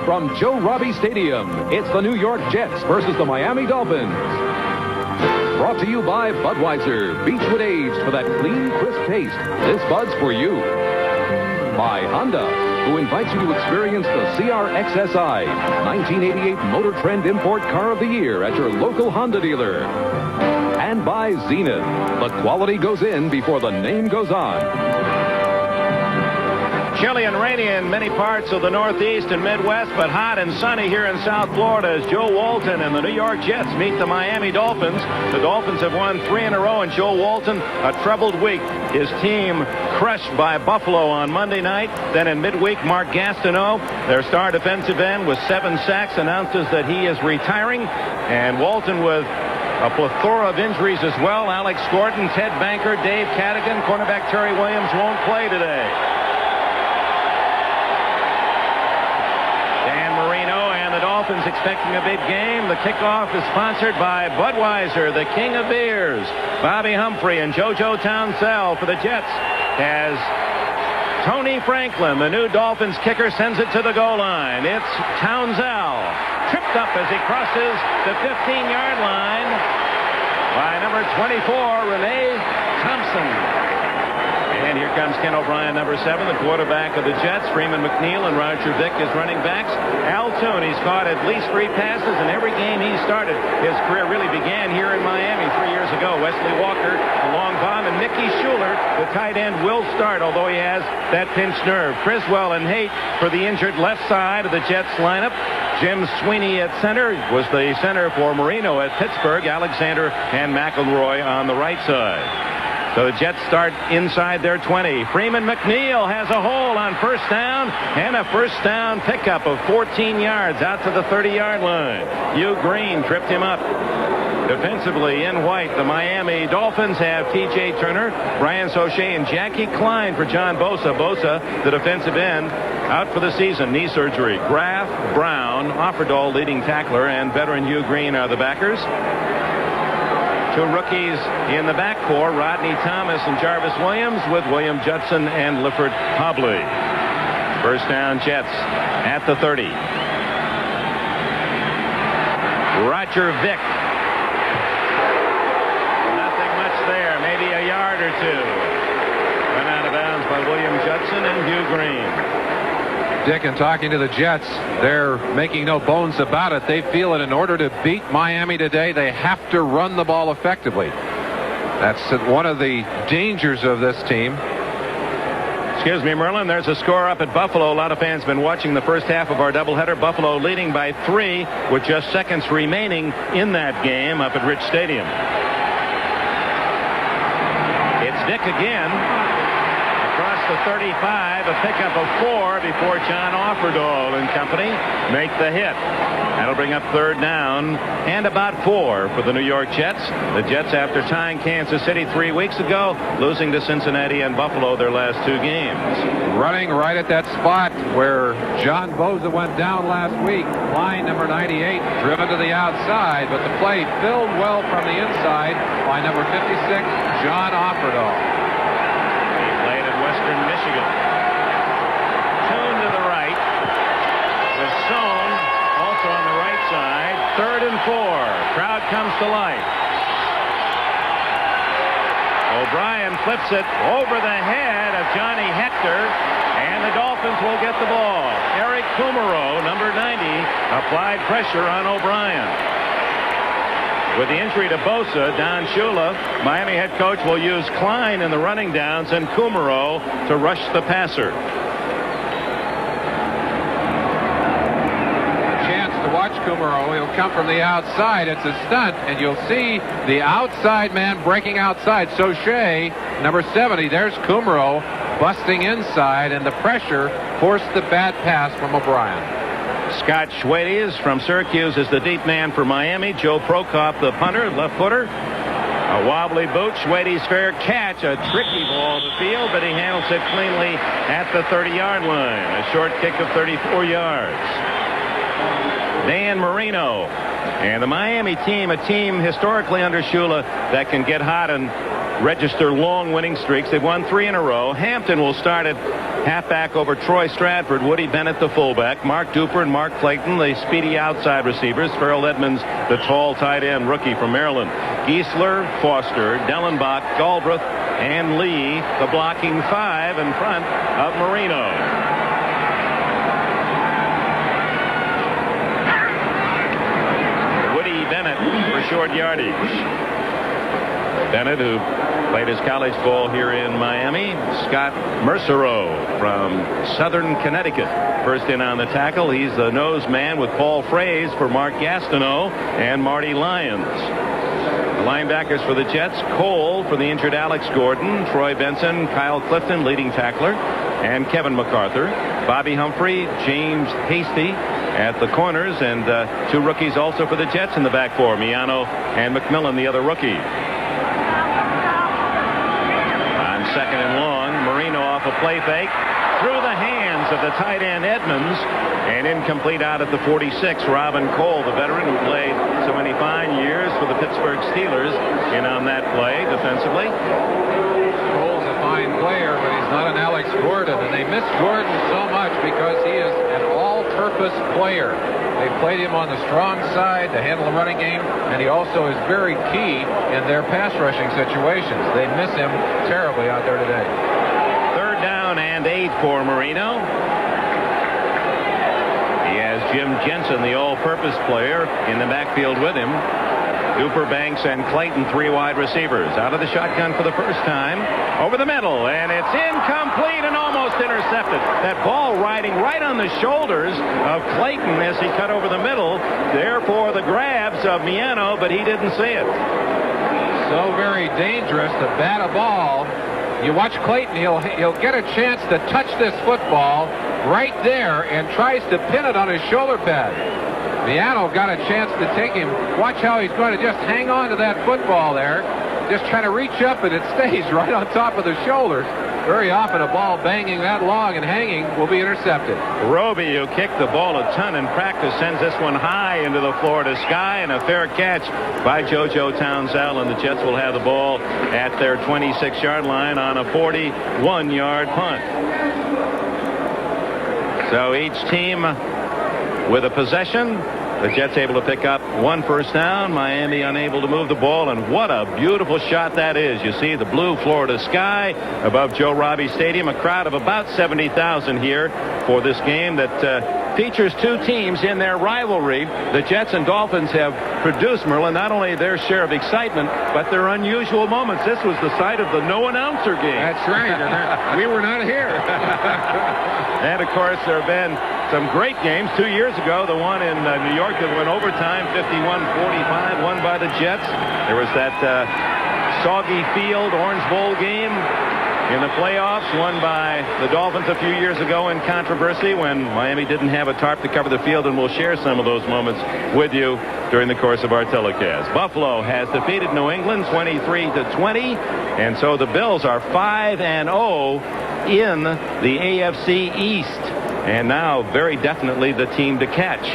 from Joe Robbie Stadium, it's the New York Jets versus the Miami Dolphins. Brought to you by Budweiser, Beechwood aged for that clean, crisp taste. This Bud's for you. By Honda, who invites you to experience the CRXSI, 1988 Motor Trend Import Car of the Year at your local Honda dealer. And by Zenith, the quality goes in before the name goes on. Chilly and rainy in many parts of the Northeast and Midwest, but hot and sunny here in South Florida as Joe Walton and the New York Jets meet the Miami Dolphins. The Dolphins have won 3 in a row, and Joe Walton, a troubled week. His team crushed by Buffalo on Monday night. Then in midweek, Mark Gastineau, their star defensive end with 7 sacks, announces that he is retiring. And Walton with a plethora of injuries as well. Alex Gordon, Ted Banker, Dave Cadigan, cornerback Terry Williams won't play today. Dolphins expecting a big game. The kickoff is sponsored by Budweiser, the king of beers. Bobby Humphrey and JoJo Townsell for the Jets as Tony Franklin, the new Dolphins kicker, sends it to the goal line. It's Townsell, tripped up as he crosses the 15-yard line by number 24, Renee Thompson. And here comes Ken O'Brien, number 7, the quarterback of the Jets. Freeman McNeil and Roger Vick as running backs. Al Toon, he's caught at least 3 passes in every game he started. His career really began here in Miami 3 years ago. Wesley Walker, a long bomb, and Mickey Schuler, the tight end, will start, although he has that pinched nerve. Criswell and Haight for the injured left side of the Jets lineup. Jim Sweeney at center was the center for Marino at Pittsburgh. Alexander and McElroy on the right side. So the Jets start inside their 20. Freeman McNeil has a hole on first down and a first down pickup of 14 yards out to the 30-yard line. Hugh Green tripped him up. Defensively in white, the Miami Dolphins have T.J. Turner, Brian Sauché, and Jackie Klein for John Bosa. Bosa, the defensive end, out for the season, knee surgery. Graff, Brown, Offerdahl, leading tackler, and veteran Hugh Green are the backers. 2 rookies in the back four, Rodney Thomas and Jarvis Williams, with William Judson and Lifford Hobley. First down, Jets at the 30. Roger Vick. Nothing much there, maybe a yard or 2. Run out of bounds by William Judson and Hugh Green. Dick, and talking to the Jets, they're making no bones about it. They feel that in order to beat Miami today, they have to run the ball effectively. That's one of the dangers of this team. Excuse me, Merlin. There's a score up at Buffalo. A lot of fans have been watching the first half of our doubleheader. Buffalo leading by 3 with just seconds remaining in that game up at Rich Stadium. It's Vick again. Across the 35, a pickup of 4 before John Offerdahl and company make the hit. That'll bring up third down and about 4 for the New York Jets. The Jets, after tying Kansas City 3 weeks ago, losing to Cincinnati and Buffalo their last 2 games. Running right at that spot where John Bosa went down last week. Line number 98, driven to the outside, but the play filled well from the inside by number 56, John Offerdahl. Western Michigan. Toon to the right. With Sohn also on the right side. 3rd and 4. Crowd comes to life. O'Brien flips it over the head of Johnny Hector, and the Dolphins will get the ball. Eric Kumerow, number 90, applied pressure on O'Brien. With the injury to Bosa, Don Shula, Miami head coach, will use Klein in the running downs and Kumerow to rush the passer. Chance to watch Kumerow. He'll come from the outside. It's a stunt, and you'll see the outside man breaking outside. Sauché, number 70, there's Kumerow busting inside, and the pressure forced the bad pass from O'Brien. Scott Schwades from Syracuse is the deep man for Miami. Joe Prokop, the punter, left footer. A wobbly boot. Schwades' fair catch. A tricky ball to the field, but he handles it cleanly at the 30-yard line. A short kick of 34 yards. Dan Marino. And the Miami team, a team historically under Shula that can get hot and register long winning streaks. They've won 3 in a row. Hampton will start at halfback over Troy Stratford. Woody Bennett, the fullback. Mark Duper and Mark Clayton, the speedy outside receivers. Farrell Edmonds, the tall tight end rookie from Maryland. Giesler, Foster, Dellenbach, Galbraith, and Lee, the blocking 5 in front of Marino. Woody Bennett for short yardage. Bennett, who played his college ball here in Miami. Scott Mercereau from Southern Connecticut, first in on the tackle. He's the nose man with Paul Fraze for Mark Gastineau and Marty Lyons. The linebackers for the Jets: Cole for the injured Alex Gordon, Troy Benson, Kyle Clifton, leading tackler, and Kevin MacArthur. Bobby Humphrey, James Hasty at the corners, and 2 rookies also for the Jets in the back 4, Miano and McMillan, the other rookie. Second and long, Marino off a play fake through the hands of the tight end Edmonds, and incomplete out at the 46. Robin Cole, the veteran who played so many fine years for the Pittsburgh Steelers, in on that play defensively. Cole's a fine player, but he's not an Alex Gordon, and they miss Gordon so much because he is an all-purpose player. They played him on the strong side to handle the running game, and he also is very key in their pass rushing situations. They miss him terribly out there today. 3rd down and 8 for Marino. He has Jim Jensen, the all-purpose player, in the backfield with him. Duper, Banks, and Clayton, 3 wide receivers. Out of the shotgun for the first time. Over the middle, and it's incomplete and almost intercepted. That ball riding right on the shoulders of Clayton as he cut over the middle. Therefore, the grabs of Miano, but he didn't see it. So very dangerous to bat a ball. You watch Clayton, he'll get a chance to touch this football right there and tries to pin it on his shoulder pad. Miano got a chance to take him. Watch how he's going to just hang on to that football there. Just trying to reach up, and it stays right on top of the shoulders. Very often a ball banging that long and hanging will be intercepted. Roby, who kicked the ball a ton in practice, sends this one high into the Florida sky, and a fair catch by JoJo Townsell, and the Jets will have the ball at their 26-yard line on a 41-yard punt. So each team with a possession. The Jets able to pick up 1 first down. Miami unable to move the ball, and what a beautiful shot that is. You see the blue Florida sky above Joe Robbie Stadium. A crowd of about 70,000 here for this game that features 2 teams in their rivalry. The Jets and Dolphins have produced, Merlin, not only their share of excitement, but their unusual moments. This was the site of the no announcer game. That's right. We were not here. And, of course, there have been some great games. 2 years ago, the one in New York that went overtime, 51-45, won by the Jets. There was that soggy field Orange Bowl game in the playoffs, won by the Dolphins a few years ago in controversy when Miami didn't have a tarp to cover the field, and we'll share some of those moments with you during the course of our telecast. Buffalo has defeated New England 23-20, and so the Bills are 5-0 in the AFC East, and now very definitely the team to catch.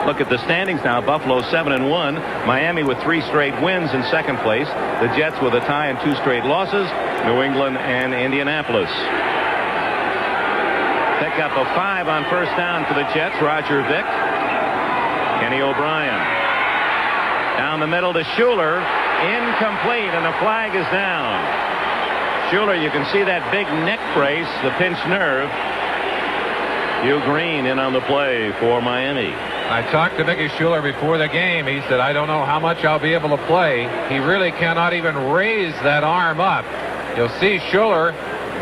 Look at the standings now. Buffalo 7-1. Miami with 3 straight wins in second place. The Jets with a tie and 2 straight losses. New England and Indianapolis. Pick up a 5 on first down for the Jets. Roger Vick. Kenny O'Brien. Down the middle to Schuler. Incomplete, and the flag is down. Schuler, you can see that big neck brace, the pinched nerve. Hugh Green in on the play for Miami. I talked to Mickey Schuler before the game. He said, I don't know how much I'll be able to play. He really cannot even raise that arm up. You'll see Schuler,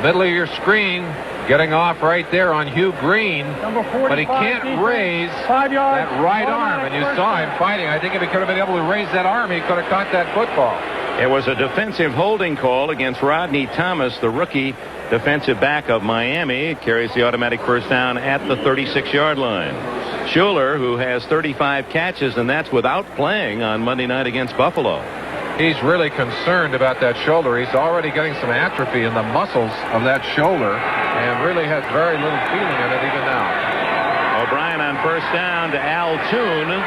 middle of your screen, getting off right there on Hugh Green. But he can't raise that right arm. And you saw him fighting. I think if he could have been able to raise that arm, he could have caught that football. It was a defensive holding call against Rodney Thomas, the rookie defensive back of Miami. Carries the automatic first down at the 36-yard line. Schuler, who has 35 catches, and that's without playing on Monday night against Buffalo. He's really concerned about that shoulder. He's already getting some atrophy in the muscles of that shoulder and really has very little feeling in it even now. O'Brien on first down to Al Toon.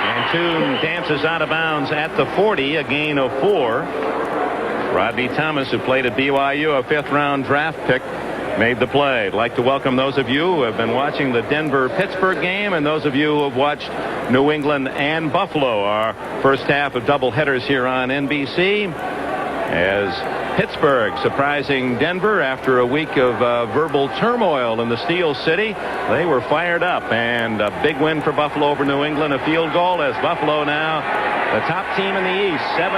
And Toon dances out of bounds at the 40, a gain of 4. Rodney Thomas, who played at BYU, a 5th-round draft pick, made the play. I'd like to welcome those of you who have been watching the Denver-Pittsburgh game and those of you who have watched New England and Buffalo, our first half of doubleheaders here on NBC, as Pittsburgh surprising Denver after a week of verbal turmoil in the Steel City. They were fired up, and a big win for Buffalo over New England, a field goal, as Buffalo now the top team in the East, 7-1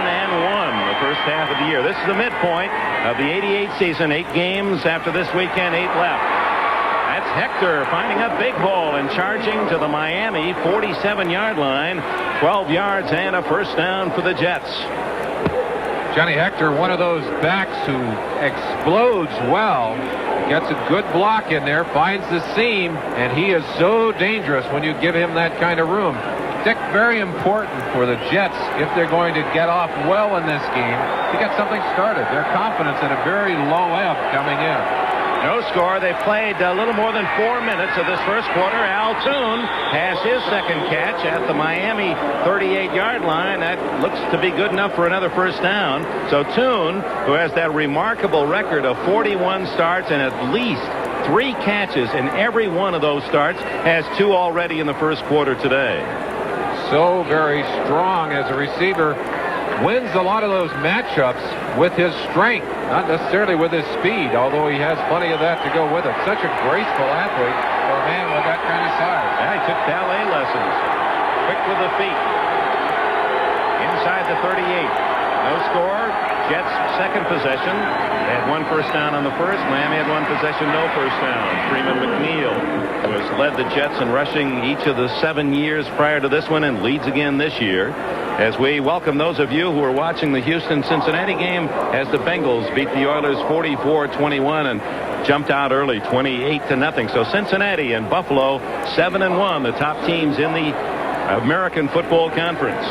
the first half of the year. This is the midpoint of the 88 season. 8 games after this weekend, 8 left. That's Hector finding a big hole and charging to the Miami 47-yard line. 12 yards and a first down for the Jets. Johnny Hector, one of those backs who explodes well, gets a good block in there, finds the seam, and he is so dangerous when you give him that kind of room. Dick, very important for the Jets if they're going to get off well in this game to get something started. Their confidence at a very low ebb coming in. No score. They played a little more than 4 minutes of this first quarter. Al Toon has his second catch at the Miami 38-yard line. That looks to be good enough for another first down. So Toon, who has that remarkable record of 41 starts and at least 3 catches in every one of those starts, has 2 already in the first quarter today. So very strong as a receiver. Wins a lot of those matchups with his strength, not necessarily with his speed, although he has plenty of that to go with it. Such a graceful athlete for a man with that kind of size. Yeah, he took ballet lessons. Quick with the feet. Inside the 38. No score. Jets second possession. They had 1 first down on the first. Miami had 1 possession, no first down. Freeman McNeil, who has led the Jets in rushing each of the 7 years prior to this one and leads again this year. As we welcome those of you who are watching the Houston-Cincinnati game as the Bengals beat the Oilers 44-21 and jumped out early 28-0. So Cincinnati and Buffalo 7-1, the top teams in the American Football Conference.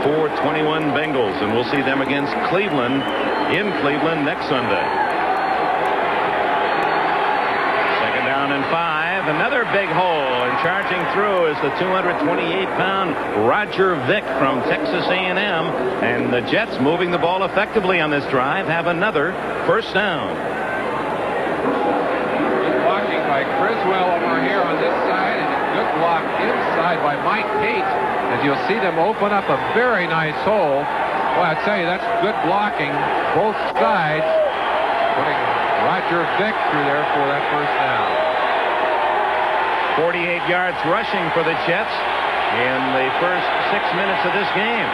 44-21 Bengals, and we'll see them against Cleveland in Cleveland next Sunday. Second down and 5. Another big hole, and charging through is the 228-pound Roger Vick from Texas A&M, and the Jets, moving the ball effectively on this drive, have another first down. Good blocking by Criswell over here on this side, and a good block inside by Mike Tate, as you'll see them open up a very nice hole. Well, I tell you, that's good blocking, both sides, putting Roger Vick through there for that first down. 48 yards rushing for the Jets in the first 6 minutes of this game.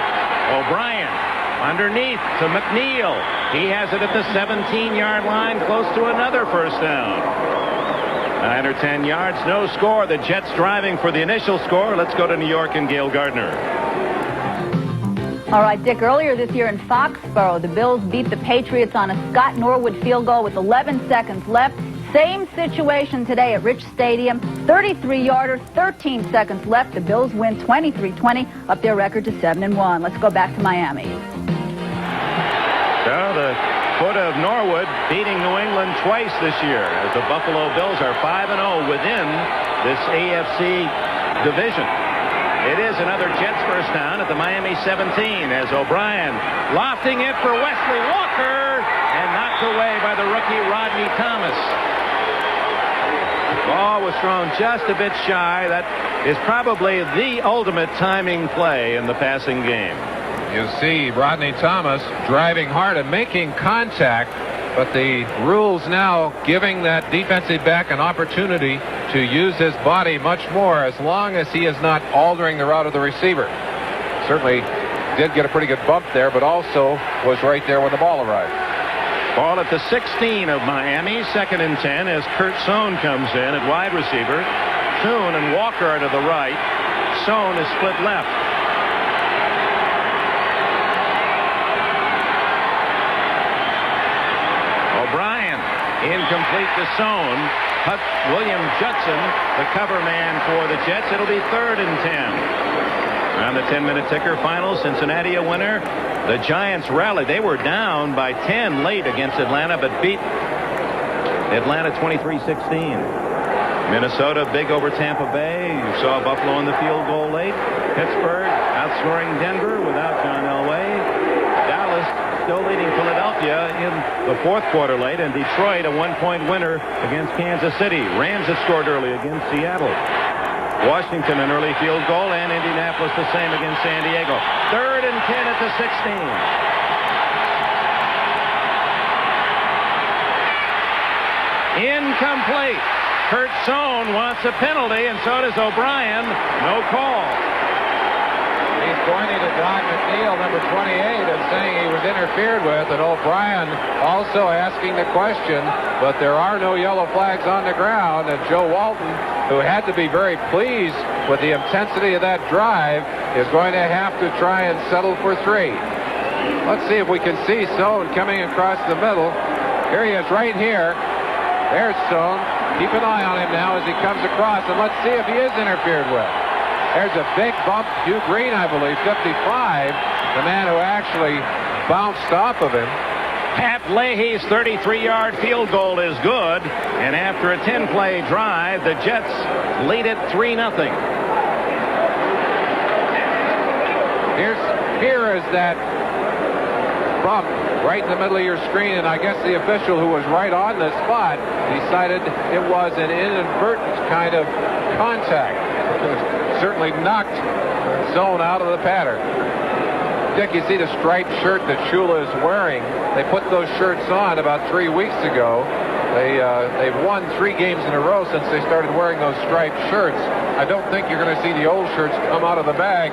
O'Brien underneath to McNeil. He has it at the 17-yard line, close to another first down. 9 or 10 yards, no score. The Jets driving for the initial score. Let's go to New York and Gail Gardner. All right, Dick, earlier this year in Foxborough, the Bills beat the Patriots on a Scott Norwood field goal with 11 seconds left. Same situation today at Rich Stadium. 33-yarder, 13 seconds left. The Bills win 23-20, up their record to 7-1. Let's go back to Miami. So the foot of Norwood beating New England twice this year, as the Buffalo Bills are 5-0 within this AFC division. It is another Jets first down at the Miami 17, as O'Brien lofting it for Wesley Walker and knocked away by the rookie Rodney Thomas. Ball was thrown just a bit shy. That is probably the ultimate timing play in the passing game. You see Rodney Thomas driving hard and making contact, but the rules now giving that defensive back an opportunity to use his body much more, as long as he is not altering the route of the receiver. Certainly did get a pretty good bump there, but also was right there when the ball arrived. Ball at the 16 of Miami, 2nd and 10, as Kurt Sohn comes in at wide receiver. Toon and Walker are to the right. Sohn is split left. O'Brien incomplete to Sohn. William Judson, the cover man for the Jets. It'll be 3rd and 10. On the 10-minute ticker, final, Cincinnati a winner. The Giants rallied. They were down by 10 late against Atlanta, but beat Atlanta 23-16. Minnesota big over Tampa Bay. You saw Buffalo in the field goal late. Pittsburgh outscoring Denver without John Elway. Dallas still leading Philadelphia in the fourth quarter late, and Detroit a 1-point winner against Kansas City. Rams had scored early against Seattle. Washington an early field goal, and Indianapolis the same against San Diego. 3rd and 10 at the 16. Incomplete. Kurt Sohn wants a penalty, and so does O'Brien. No call. He's pointing to Don McNeil, number 28, and saying he was interfered with, and O'Brien also asking the question, but there are no yellow flags on the ground, and Joe Walton, who had to be very pleased with the intensity of that drive, is going to have to try and settle for 3. Let's see if we can see Sohn coming across the middle. Here he is right here. There's Sohn. Keep an eye on him now as he comes across, and let's see if he is interfered with. There's a big bump. Hugh Green, I believe, 55, the man who actually bounced off of him. Pat Leahy's 33-yard field goal is good, and after a 10-play drive, the Jets lead it 3-0. Here is that bump right in the middle of your screen, and I guess the official who was right on the spot decided it was an inadvertent kind of contact. It was certainly knocked Sohn out of the pattern. Dick, you see the striped shirt that Shula is wearing. They put those shirts on about 3 weeks ago. They've won 3 games in a row since they started wearing those striped shirts. I don't think you're going to see the old shirts come out of the bag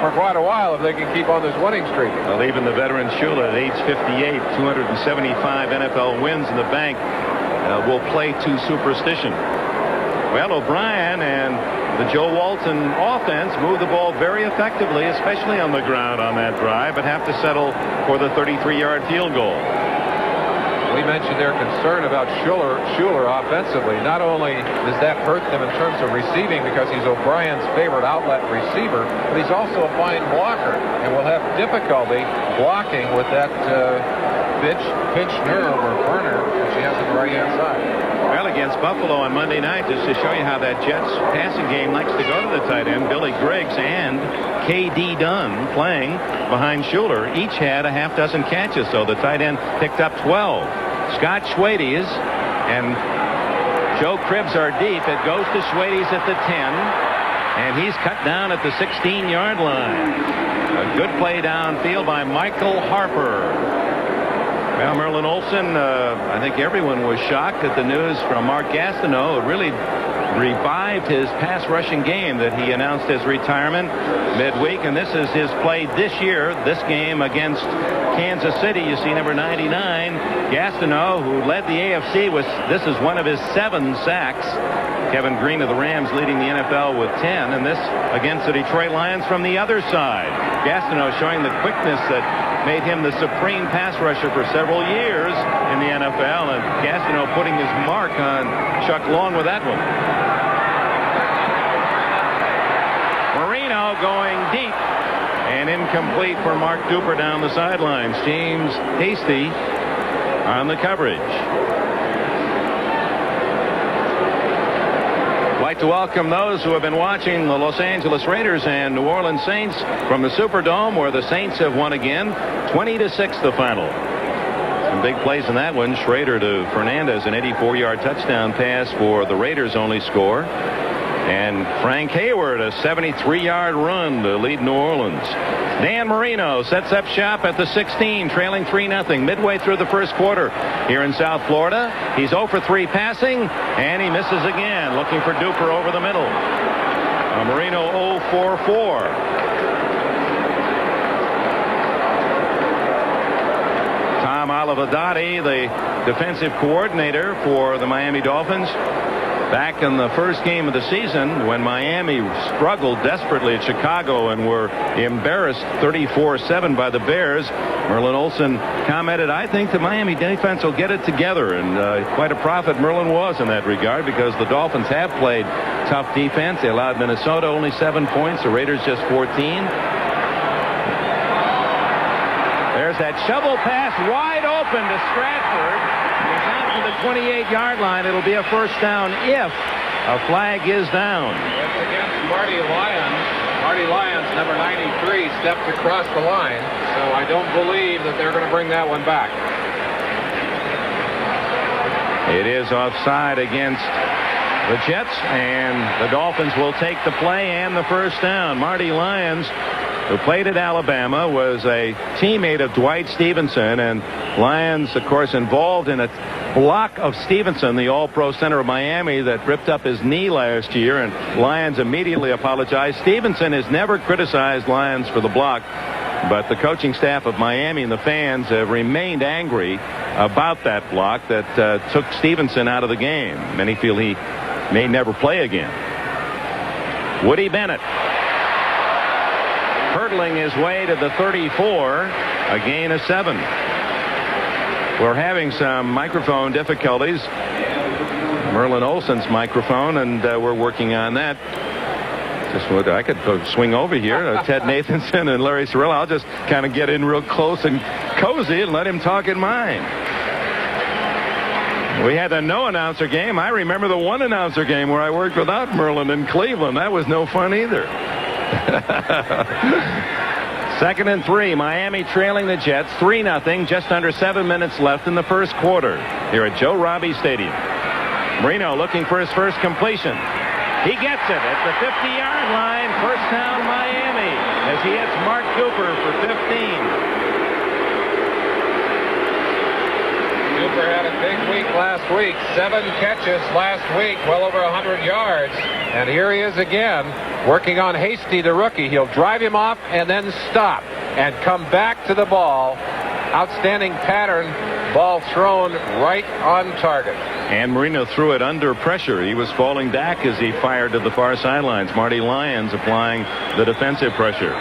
for quite a while if they can keep on this winning streak. Well, even the veteran Shula at age 58, 275 NFL wins in the bank, will play to superstition. Well, O'Brien and the Joe Walton offense moved the ball very effectively, especially on the ground on that drive, but have to settle for the 33-yard field goal. We mentioned their concern about Schuler offensively. Not only does that hurt them in terms of receiving because he's O'Brien's favorite outlet receiver, but he's also a fine blocker and will have difficulty blocking with that pinch nerve or burner that she has on the right-hand side. Well, against Buffalo on Monday night, just to show you how that Jets passing game likes to go to the tight end, Billy Griggs and K.D. Dunn playing behind Schuler each had a half dozen catches, so the tight end picked up 12. Scott Schwades and Joe Cribbs are deep. It goes to Schwades at the 10, and he's cut down at the 16-yard line. A good play downfield by Michael Harper. Well, Merlin Olsen, I think everyone was shocked at the news from Mark Gastineau. It really revived his pass rushing game that he announced his retirement midweek, and this is his play this year, this game against Kansas City. You see number 99, Gastineau, who led the AFC, this is one of his 7 sacks. Kevin Green of the Rams leading the NFL with 10, and this against the Detroit Lions from the other side. Gastineau showing the quickness that made him the supreme pass rusher for several years in the NFL, and Gastineau putting his mark on Chuck Long with that one. Marino going deep and incomplete for Mark Duper down the sidelines. James Hasty on the coverage. Like to welcome those who have been watching the Los Angeles Raiders and New Orleans Saints from the Superdome, where the Saints have won again, 20-6 the final. Some big plays in that one. Schrader to Fernandez, an 84-yard touchdown pass for the Raiders' only score. And Frank Hayward, a 73-yard run to lead New Orleans. Dan Marino sets up shop at the 16, trailing 3-0 midway through the first quarter here in South Florida. He's 0 for 3 passing, and he misses again, looking for Duper over the middle. Marino 0 for 4. Tom Olivadotti, the defensive coordinator for the Miami Dolphins, back in the first game of the season when Miami struggled desperately at Chicago and were embarrassed 34-7 by the Bears. Merlin Olsen commented, I think the Miami defense will get it together, and quite a prophet Merlin was in that regard, because the Dolphins have played tough defense. They allowed Minnesota only 7 points, the Raiders just 14. There's was that shovel pass wide open to Stratford. He's out to the 28-yard line. It'll be a first down if a flag is down. It's against Marty Lyons. Marty Lyons, number 93, stepped across the line. So I don't believe that they're going to bring that one back. It is offside against the Jets, and the Dolphins will take the play and the first down. Marty Lyons, who played at Alabama, was a teammate of Dwight Stevenson, and Lyons, of course, involved in a block of Stevenson, the all-pro center of Miami, that ripped up his knee last year, and Lyons immediately apologized. Stevenson has never criticized Lyons for the block, but the coaching staff of Miami and the fans have remained angry about that block that took Stevenson out of the game. Many feel he may never play again. Woody Bennett hurdling his way to the 34, a gain of 7. We're having some microphone difficulties. Merlin Olsen's microphone, and we're working on that. Just what I could swing over here. Ted Nathanson and Larry Cirillo. I'll just kind of get in real close and cozy and let him talk in mine. We had the no announcer game. I remember the one announcer game where I worked without Merlin in Cleveland. That was no fun either. 2nd and 3. Miami trailing the Jets 3-0. Just under 7 minutes left in the first quarter here at Joe Robbie Stadium. Marino looking for his first completion. He gets it at the 50-yard line. First down Miami as he hits Mark Cooper for 15. Cooper had a big week last week. 7 catches last week, well over 100 yards. And here he is again, working on Hasty, the rookie. He'll drive him off and then stop and come back to the ball. Outstanding pattern. Ball thrown right on target. And Marino threw it under pressure. He was falling back as he fired to the far sidelines. Marty Lyons applying the defensive pressure.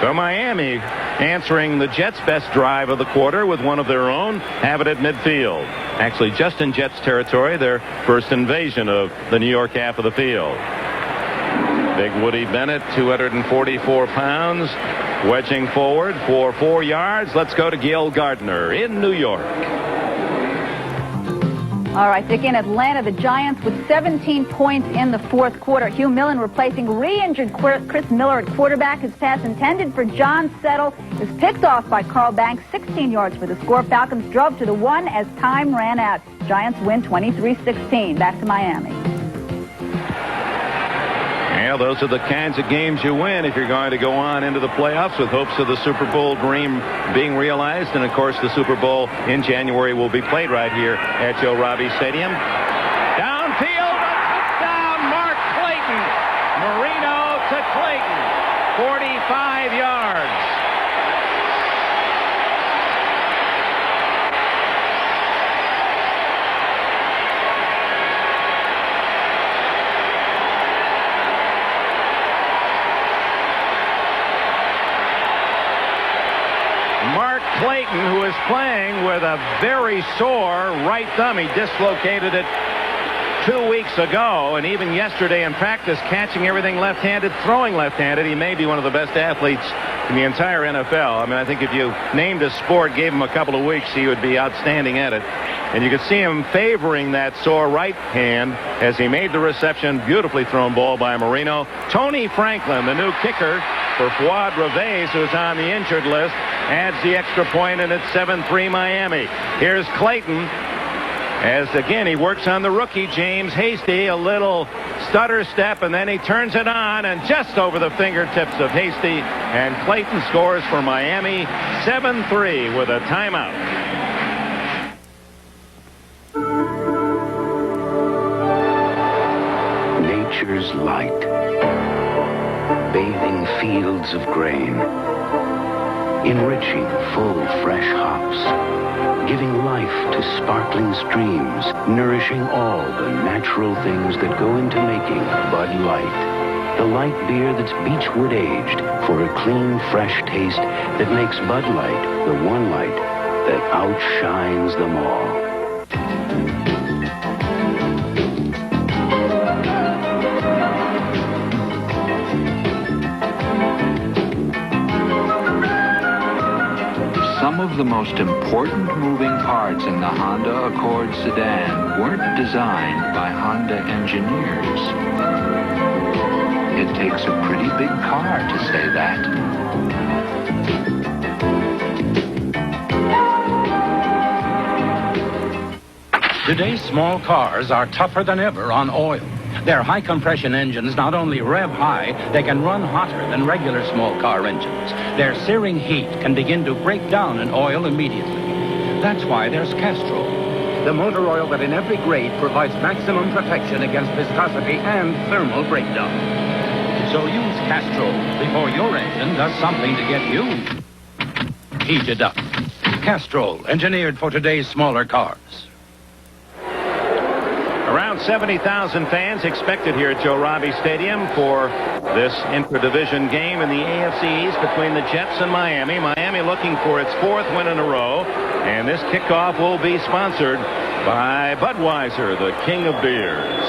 So Miami answering the Jets' best drive of the quarter with one of their own, have it at midfield. Actually, just in Jets territory, their first invasion of the New York half of the field. Big Woody Bennett, 244 pounds, wedging forward for 4 yards. Let's go to Gil Gardner in New York. All right, Dick, in Atlanta, the Giants with 17 points in the fourth quarter. Hugh Millen replacing re-injured Chris Miller at quarterback. His pass intended for John Settle is picked off by Carl Banks. 16 yards for the score. Falcons drove to the 1 as time ran out. Giants win 23-16. Back to Miami. Yeah, those are the kinds of games you win if you're going to go on into the playoffs with hopes of the Super Bowl dream being realized. And, of course, the Super Bowl in January will be played right here at Joe Robbie Stadium. Downfield, a touchdown, Mark Clayton. Marino to Clayton, 45 yards. Clayton, who is playing with a very sore right thumb. He dislocated it 2 weeks ago, and even yesterday in practice, catching everything left-handed, throwing left-handed. He may be one of the best athletes in the entire NFL. I mean, I think if you named a sport, gave him a couple of weeks, he would be outstanding at it. And you could see him favoring that sore right hand as he made the reception. Beautifully thrown ball by Marino. Tony Franklin, the new kicker for Fuad Reves, who's on the injured list, adds the extra point, and it's 7-3 Miami. Here's Clayton as, again, he works on the rookie, James Hasty. A little stutter step, and then he turns it on, and just over the fingertips of Hasty, and Clayton scores for Miami 7-3 with a timeout. Nature's light, bathing fields of grain, enriching full fresh hops, giving life to sparkling streams, nourishing all the natural things that go into making Bud Light. The light beer that's Beechwood aged for a clean, fresh taste that makes Bud Light the one light that outshines them all. Some of the most important moving parts in the Honda Accord sedan weren't designed by Honda engineers. It takes a pretty big car to say that. Today's small cars are tougher than ever on oil. Their high-compression engines not only rev high, they can run hotter than regular small car engines. Their searing heat can begin to break down an oil immediately. That's why there's Castrol, the motor oil that in every grade provides maximum protection against viscosity and thermal breakdown. So use Castrol before your engine does something to get you heated up. Castrol, engineered for today's smaller cars. Around 70,000 fans expected here at Joe Robbie Stadium for this interdivision game in the AFC East between the Jets and Miami. Miami looking for its 4th win in a row. And this kickoff will be sponsored by Budweiser, the king of beers.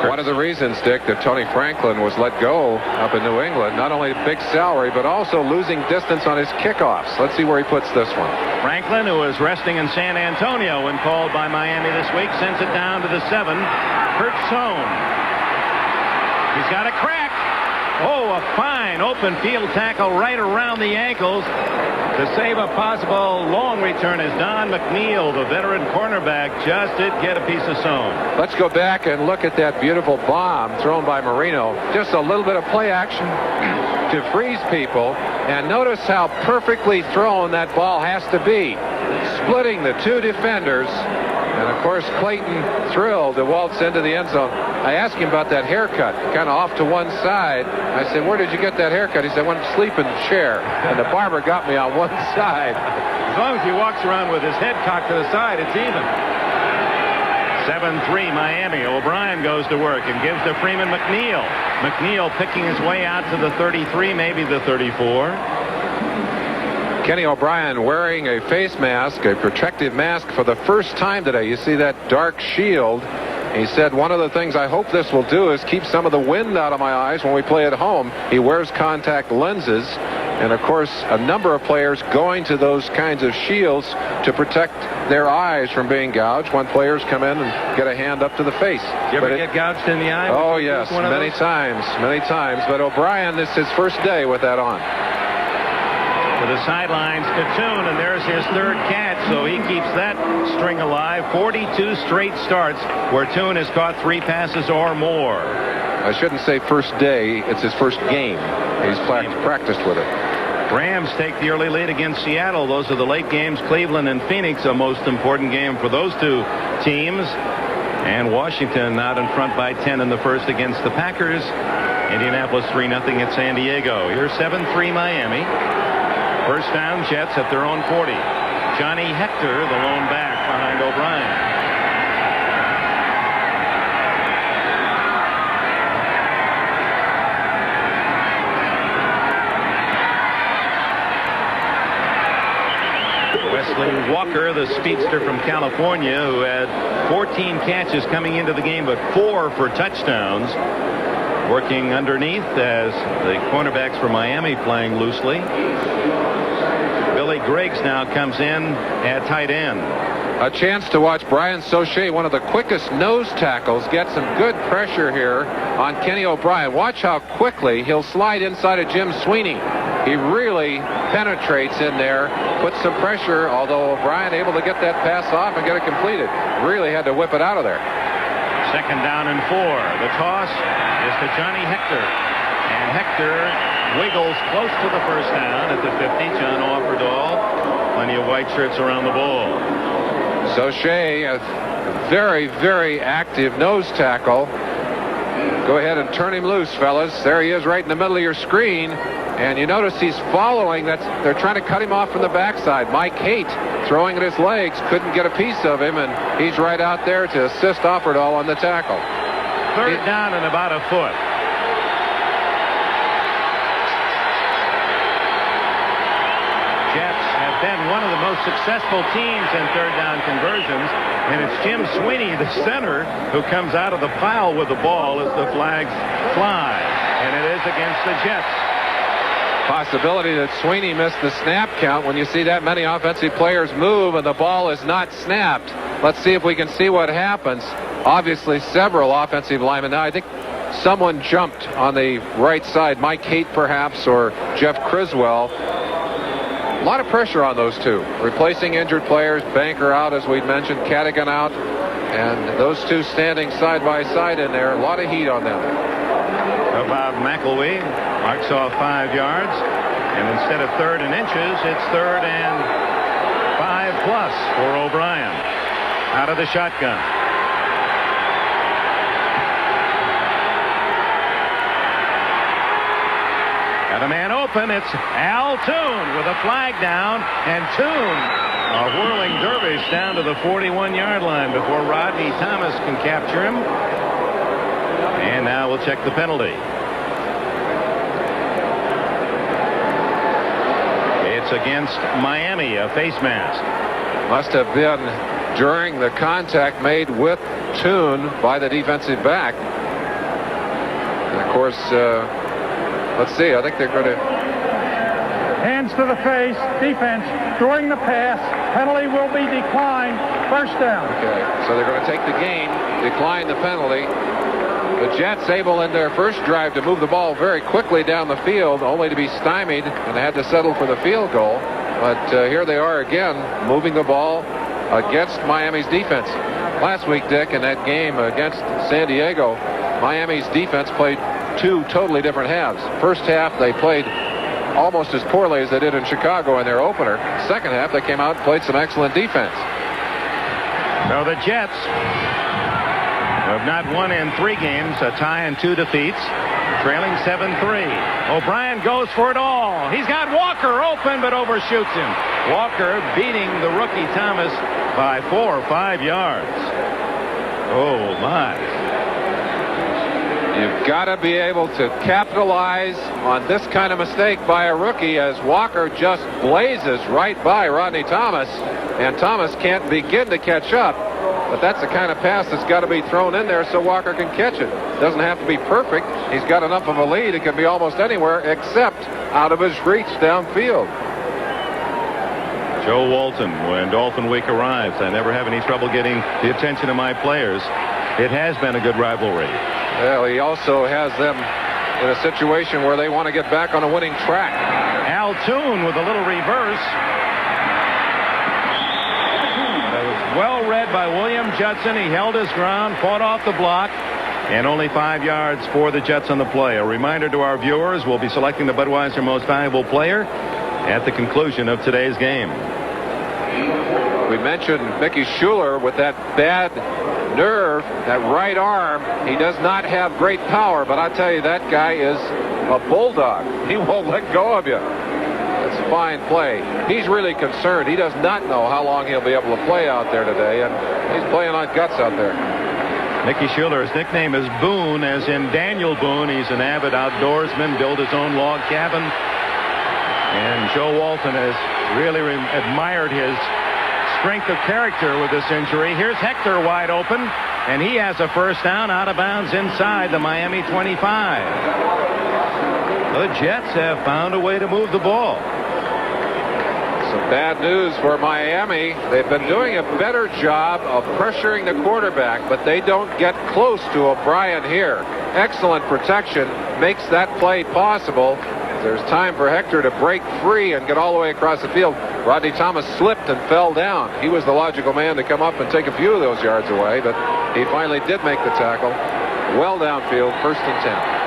One of the reasons, Dick, that Tony Franklin was let go up in New England, not only a big salary, but also losing distance on his kickoffs. Let's see where he puts this one. Franklin, who was resting in San Antonio when called by Miami this week, sends it down to the 7. Kurt Sohn. He's got a crack. Oh, a fine open field tackle right around the ankles. To save a possible long return is Don McNeil, the veteran cornerback, just did get a piece of Sohn. Let's go back and look at that beautiful bomb thrown by Marino. Just a little bit of play action to freeze people. And notice how perfectly thrown that ball has to be. Splitting the 2 defenders. And, of course, Clayton thrilled to waltz into the end zone. I asked him about that haircut, kind of off to one side. I said, where did you get that haircut? He said, I went to sleep in the chair. And the barber got me on one side. As long as he walks around with his head cocked to the side, it's even. 7-3 Miami. O'Brien goes to work and gives to Freeman McNeil. McNeil picking his way out to the 33, maybe the 34. Kenny O'Brien wearing a face mask, a protective mask for the first time today. You see that dark shield. He said, one of the things I hope this will do is keep some of the wind out of my eyes when we play at home. He wears contact lenses. And, of course, a number of players going to those kinds of shields to protect their eyes from being gouged when players come in and get a hand up to the face. You ever get gouged in the eye? Oh, yes, many times. But O'Brien, this is his first day with that on. To the sidelines to Toon, and there's his 3rd catch, so he keeps that string alive. 42 straight starts where Toon has caught 3 passes or more. I shouldn't say first day, it's his first game. He's practiced with it. Rams take the early lead against Seattle. Those are the late games. Cleveland and Phoenix, a most important game for those 2 teams. And Washington out in front by 10 in the first against the Packers. Indianapolis 3-0 at San Diego. Here's 7-3 Miami. First down, Jets at their own 40. Johnny Hector, the lone back behind O'Brien. Wesley Walker, the speedster from California, who had 14 catches coming into the game, but 4 for touchdowns. Working underneath as the cornerbacks for Miami playing loosely. Billy Griggs now comes in at tight end. A chance to watch Brian Sauché, one of the quickest nose tackles, get some good pressure here on Kenny O'Brien. Watch how quickly he'll slide inside of Jim Sweeney. He really penetrates in there, puts some pressure, although O'Brien able to get that pass off and get it completed. Really had to whip it out of there. 2nd down and 4. The toss is to Johnny Hector. And Hector wiggles close to the first down at the 50. John Offerdahl. Plenty of white shirts around the ball. Sauché, a very, very active nose tackle. Go ahead and turn him loose, fellas. There he is right in the middle of your screen. And you notice he's following. They're trying to cut him off from the backside. Mike Haight throwing at his legs, couldn't get a piece of him, and he's right out there to assist Offerdahl on the tackle. 3rd down and about a foot. Jets have been one of the most successful teams in 3rd down conversions, and it's Jim Sweeney, the center, who comes out of the pile with the ball as the flags fly, and it is against the Jets. Possibility that Sweeney missed the snap count. When you see that many offensive players move and the ball is not snapped, let's see if we can see what happens. Obviously, several offensive linemen. Now, I think someone jumped on the right side, Mike Haight perhaps, or Jeff Criswell. A lot of pressure on those two. Replacing injured players, Banker out, as we'd mentioned, Cadigan out, and those two standing side by side in there. A lot of heat on them. Bob McElwee marks off 5 yards, and instead of 3rd and inches, it's 3rd and 5+ for O'Brien. Out of the shotgun. Got a man open. It's Al Toon with a flag down, and Toon, a whirling dervish down to the 41-yard line before Rodney Thomas can capture him. And now we'll check the penalty. It's against Miami, a face mask. Must have been during the contact made with Toon by the defensive back. And of course, let's see. I think they're going to. Hands to the face, defense during the pass. Penalty will be declined. First down. Okay, so they're going to take the gain, decline the penalty. The Jets able in their first drive to move the ball very quickly down the field, only to be stymied and had to settle for the field goal. But here they are again, moving the ball against Miami's defense. Last week, Dick, in that game against San Diego, Miami's defense played 2 totally different halves. First half, they played almost as poorly as they did in Chicago in their opener. Second half, they came out and played some excellent defense. So the Jets have not won in 3 games, a tie and 2 defeats, trailing 7-3. O'Brien goes for it all. He's got Walker open, but overshoots him. Walker beating the rookie Thomas by 4 or 5 yards. Oh, my. You've got to be able to capitalize on this kind of mistake by a rookie, as Walker just blazes right by Rodney Thomas, and Thomas can't begin to catch up. But that's the kind of pass that's got to be thrown in there so Walker can catch it. Doesn't have to be perfect. He's got enough of a lead. It can be almost anywhere except out of his reach downfield. Joe Walton, when Dolphin Week arrives, I never have any trouble getting the attention of my players. It has been a good rivalry. Well, he also has them in a situation where they want to get back on a winning track. Al Toon with a little reverse. That was well read by William Judson. He held his ground, fought off the block, and only 5 yards for the Jets on the play. A reminder to our viewers, we'll be selecting the Budweiser Most Valuable Player at the conclusion of today's game. We mentioned Mickey Schuler with that bad nerve, that right arm. He does not have great power, but I tell you, that guy is a bulldog. He won't let go of you. It's a fine play. He's really concerned. He does not know how long he'll be able to play out there today, and he's playing on guts out there. Mickey Schuler's nickname is Boone, as in Daniel Boone. He's an avid outdoorsman, built his own log cabin. And Joe Walton has really admired his strength of character with this injury. Here's Hector wide open, and he has a first down out of bounds inside the Miami 25. The Jets have found a way to move the ball. Some bad news for Miami. They've been doing a better job of pressuring the quarterback, but they don't get close to O'Brien here. Excellent protection makes that play possible. There's time for Hector to break free and get all the way across the field. Rodney Thomas slipped and fell down. He was the logical man to come up and take a few of those yards away, but he finally did make the tackle. Well downfield, 1st and 10.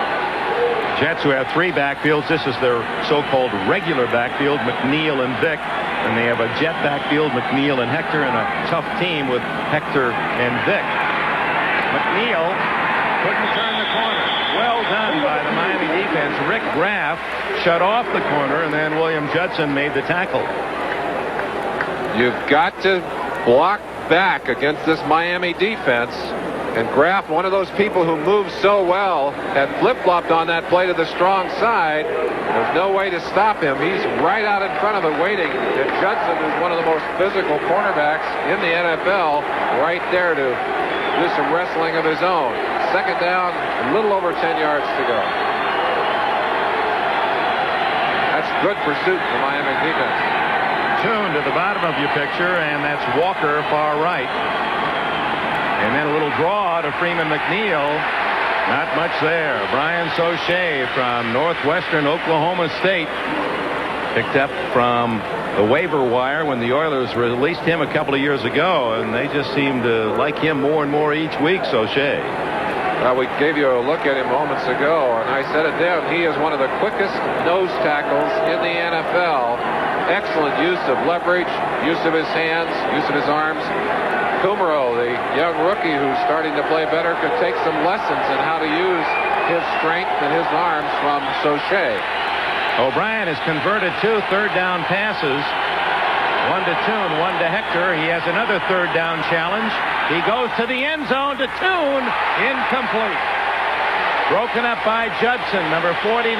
Jets, who have 3 backfields. This is their so-called regular backfield, McNeil and Vick. And they have a jet backfield, McNeil and Hector, and a tough team with Hector and Vick. McNeil couldn't turn the corner. Well done by the Miami defense. Rick Graff shut off the corner, and then William Judson made the tackle. You've got to block back against this Miami defense. And Graff, one of those people who moves so well, had flip-flopped on that play to the strong side. There's no way to stop him. He's right out in front of it waiting. And Judson is one of the most physical cornerbacks in the NFL, right there to do some wrestling of his own. 2nd down, a little over 10 yards to go. Good pursuit from Miami defense. Tune to the bottom of your picture, and that's Walker far right. And then a little draw to Freeman McNeil. Not much there. Brian Soche from Northwestern Oklahoma State. Picked up from the waiver wire when the Oilers released him a couple of years ago, and they just seem to like him more and more each week, Soche. Well, we gave you a look at him moments ago, and I said it then. He is one of the quickest nose tackles in the NFL. Excellent use of leverage, use of his hands, use of his arms. Kumerow, the young rookie who's starting to play better, could take some lessons in how to use his strength and his arms from Soche. O'Brien has converted 2 third-down passes. One to Tune, one to Hector. He has another third-down challenge. He goes to the end zone to Tune. Incomplete. Broken up by Judson, number 49,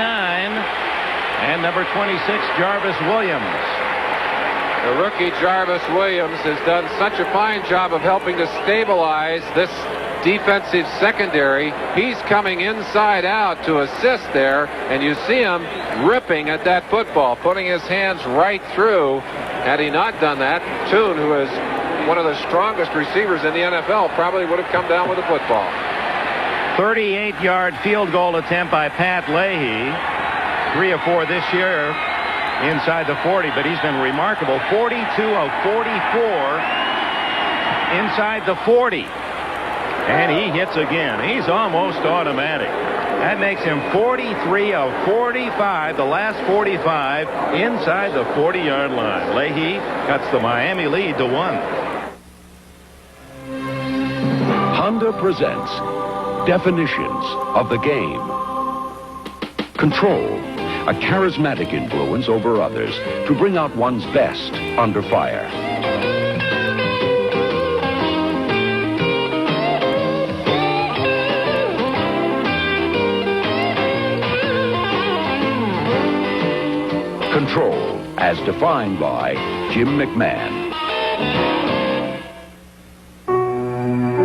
and number 26, Jarvis Williams. The rookie Jarvis Williams has done such a fine job of helping to stabilize this defensive secondary. He's coming inside out to assist there, and you see him ripping at that football, putting his hands right through. Had he not done that, Tune, who is one of the strongest receivers in the NFL, probably would have come down with the football. 38-yard field goal attempt by Pat Leahy. 3 of 4 this year inside the 40, but he's been remarkable. 42 of 44 inside the 40. And he hits again. He's almost automatic. That makes him 43 of 45, the last 45 inside the 40-yard line. Leahy cuts the Miami lead to 1. Honda presents Definitions of the Game. Control, a charismatic influence over others to bring out one's best under fire. Control, as defined by Jim McMahon.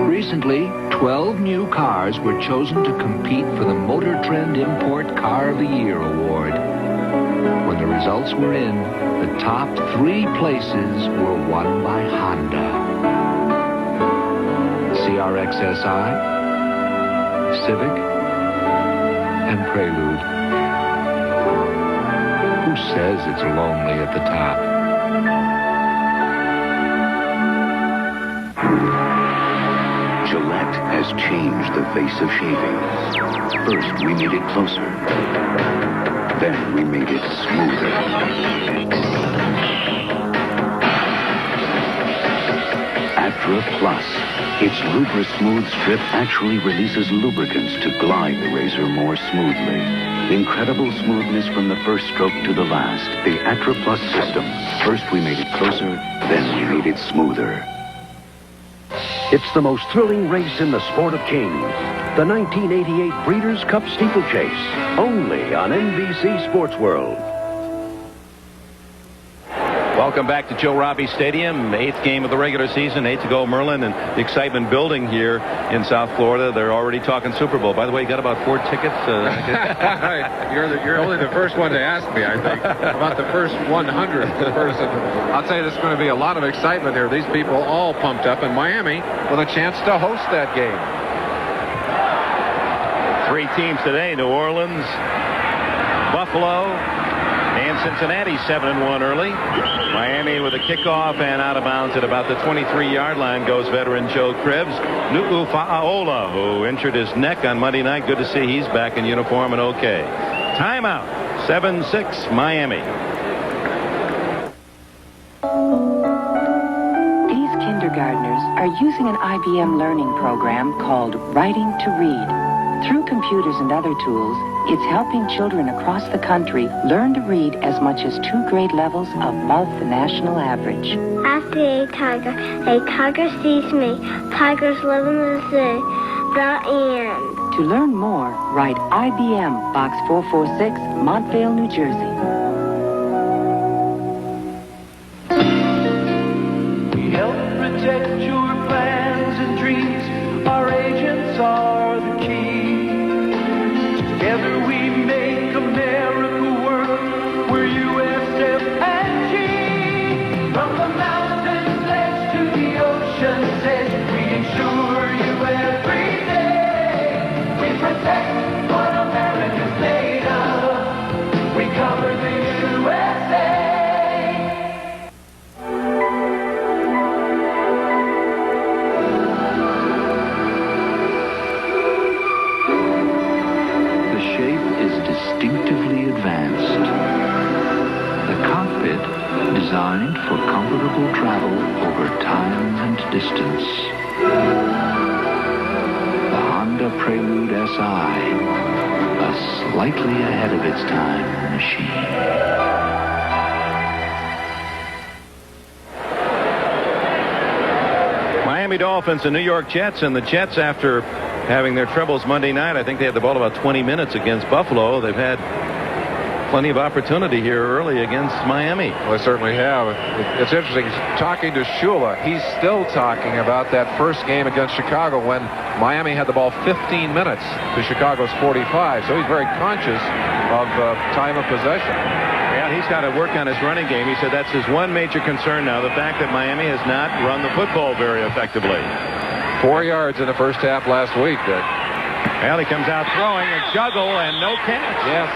Recently, 12 new cars were chosen to compete for the Motor Trend Import Car of the Year award. When the results were in, the top 3 places were won by Honda. CRX SI, Civic, and Prelude. Who says it's lonely at the top? Gillette has changed the face of shaving. First, we made it closer. Then we made it smoother. Atra Plus. Its Lubra Smooth Strip actually releases lubricants to glide the razor more smoothly. Incredible smoothness from the first stroke to the last. The Atra Plus system. First we made it closer, then we made it smoother. It's the most thrilling race in the sport of kings. The 1988 Breeders' Cup Steeplechase. Only on NBC Sports World. Welcome back to Joe Robbie Stadium. 8th game of the regular season. 8 to go, Merlin, and the excitement building here in South Florida. They're already talking Super Bowl. By the way, you got about 4 tickets. You're only the first one to ask me, I think, about the first 100th person. I'll tell you, there's going to be a lot of excitement here. These people all pumped up in Miami with a chance to host that game. 3 teams today: New Orleans, Buffalo, and Cincinnati 7-1 early. Miami with a kickoff and out of bounds at about the 23-yard line goes veteran Joe Cribbs. Nu'u Fa'aola, who injured his neck on Monday night. Good to see he's back in uniform and okay. Timeout. 7-6 Miami. These kindergartners are using an IBM learning program called Writing to Read. Through computers and other tools, it's helping children across the country learn to read as much as 2 grade levels above the national average. I see a tiger sees me. Tigers live in the zoo. The end. To learn more, write IBM, Box 446, Montvale, New Jersey. We help protect your plans and dreams. Our agents are the key. Together we make America work where you cockpit designed for comfortable travel over time and distance. The Honda Prelude SI, a slightly ahead of its time machine. Miami Dolphins and New York Jets, and the Jets, after having their troubles Monday night, I think they had the ball about 20 minutes against Buffalo. They've had plenty of opportunity here early against Miami. Well, they certainly have. It's interesting, talking to Shula, he's still talking about that first game against Chicago when Miami had the ball 15 minutes to Chicago's 45, so he's very conscious of time of possession. Yeah, he's got to work on his running game. He said that's his one major concern now, the fact that Miami has not run the football very effectively. 4 yards in the first half last week. Well, he comes out throwing a juggle and no catch. Yes.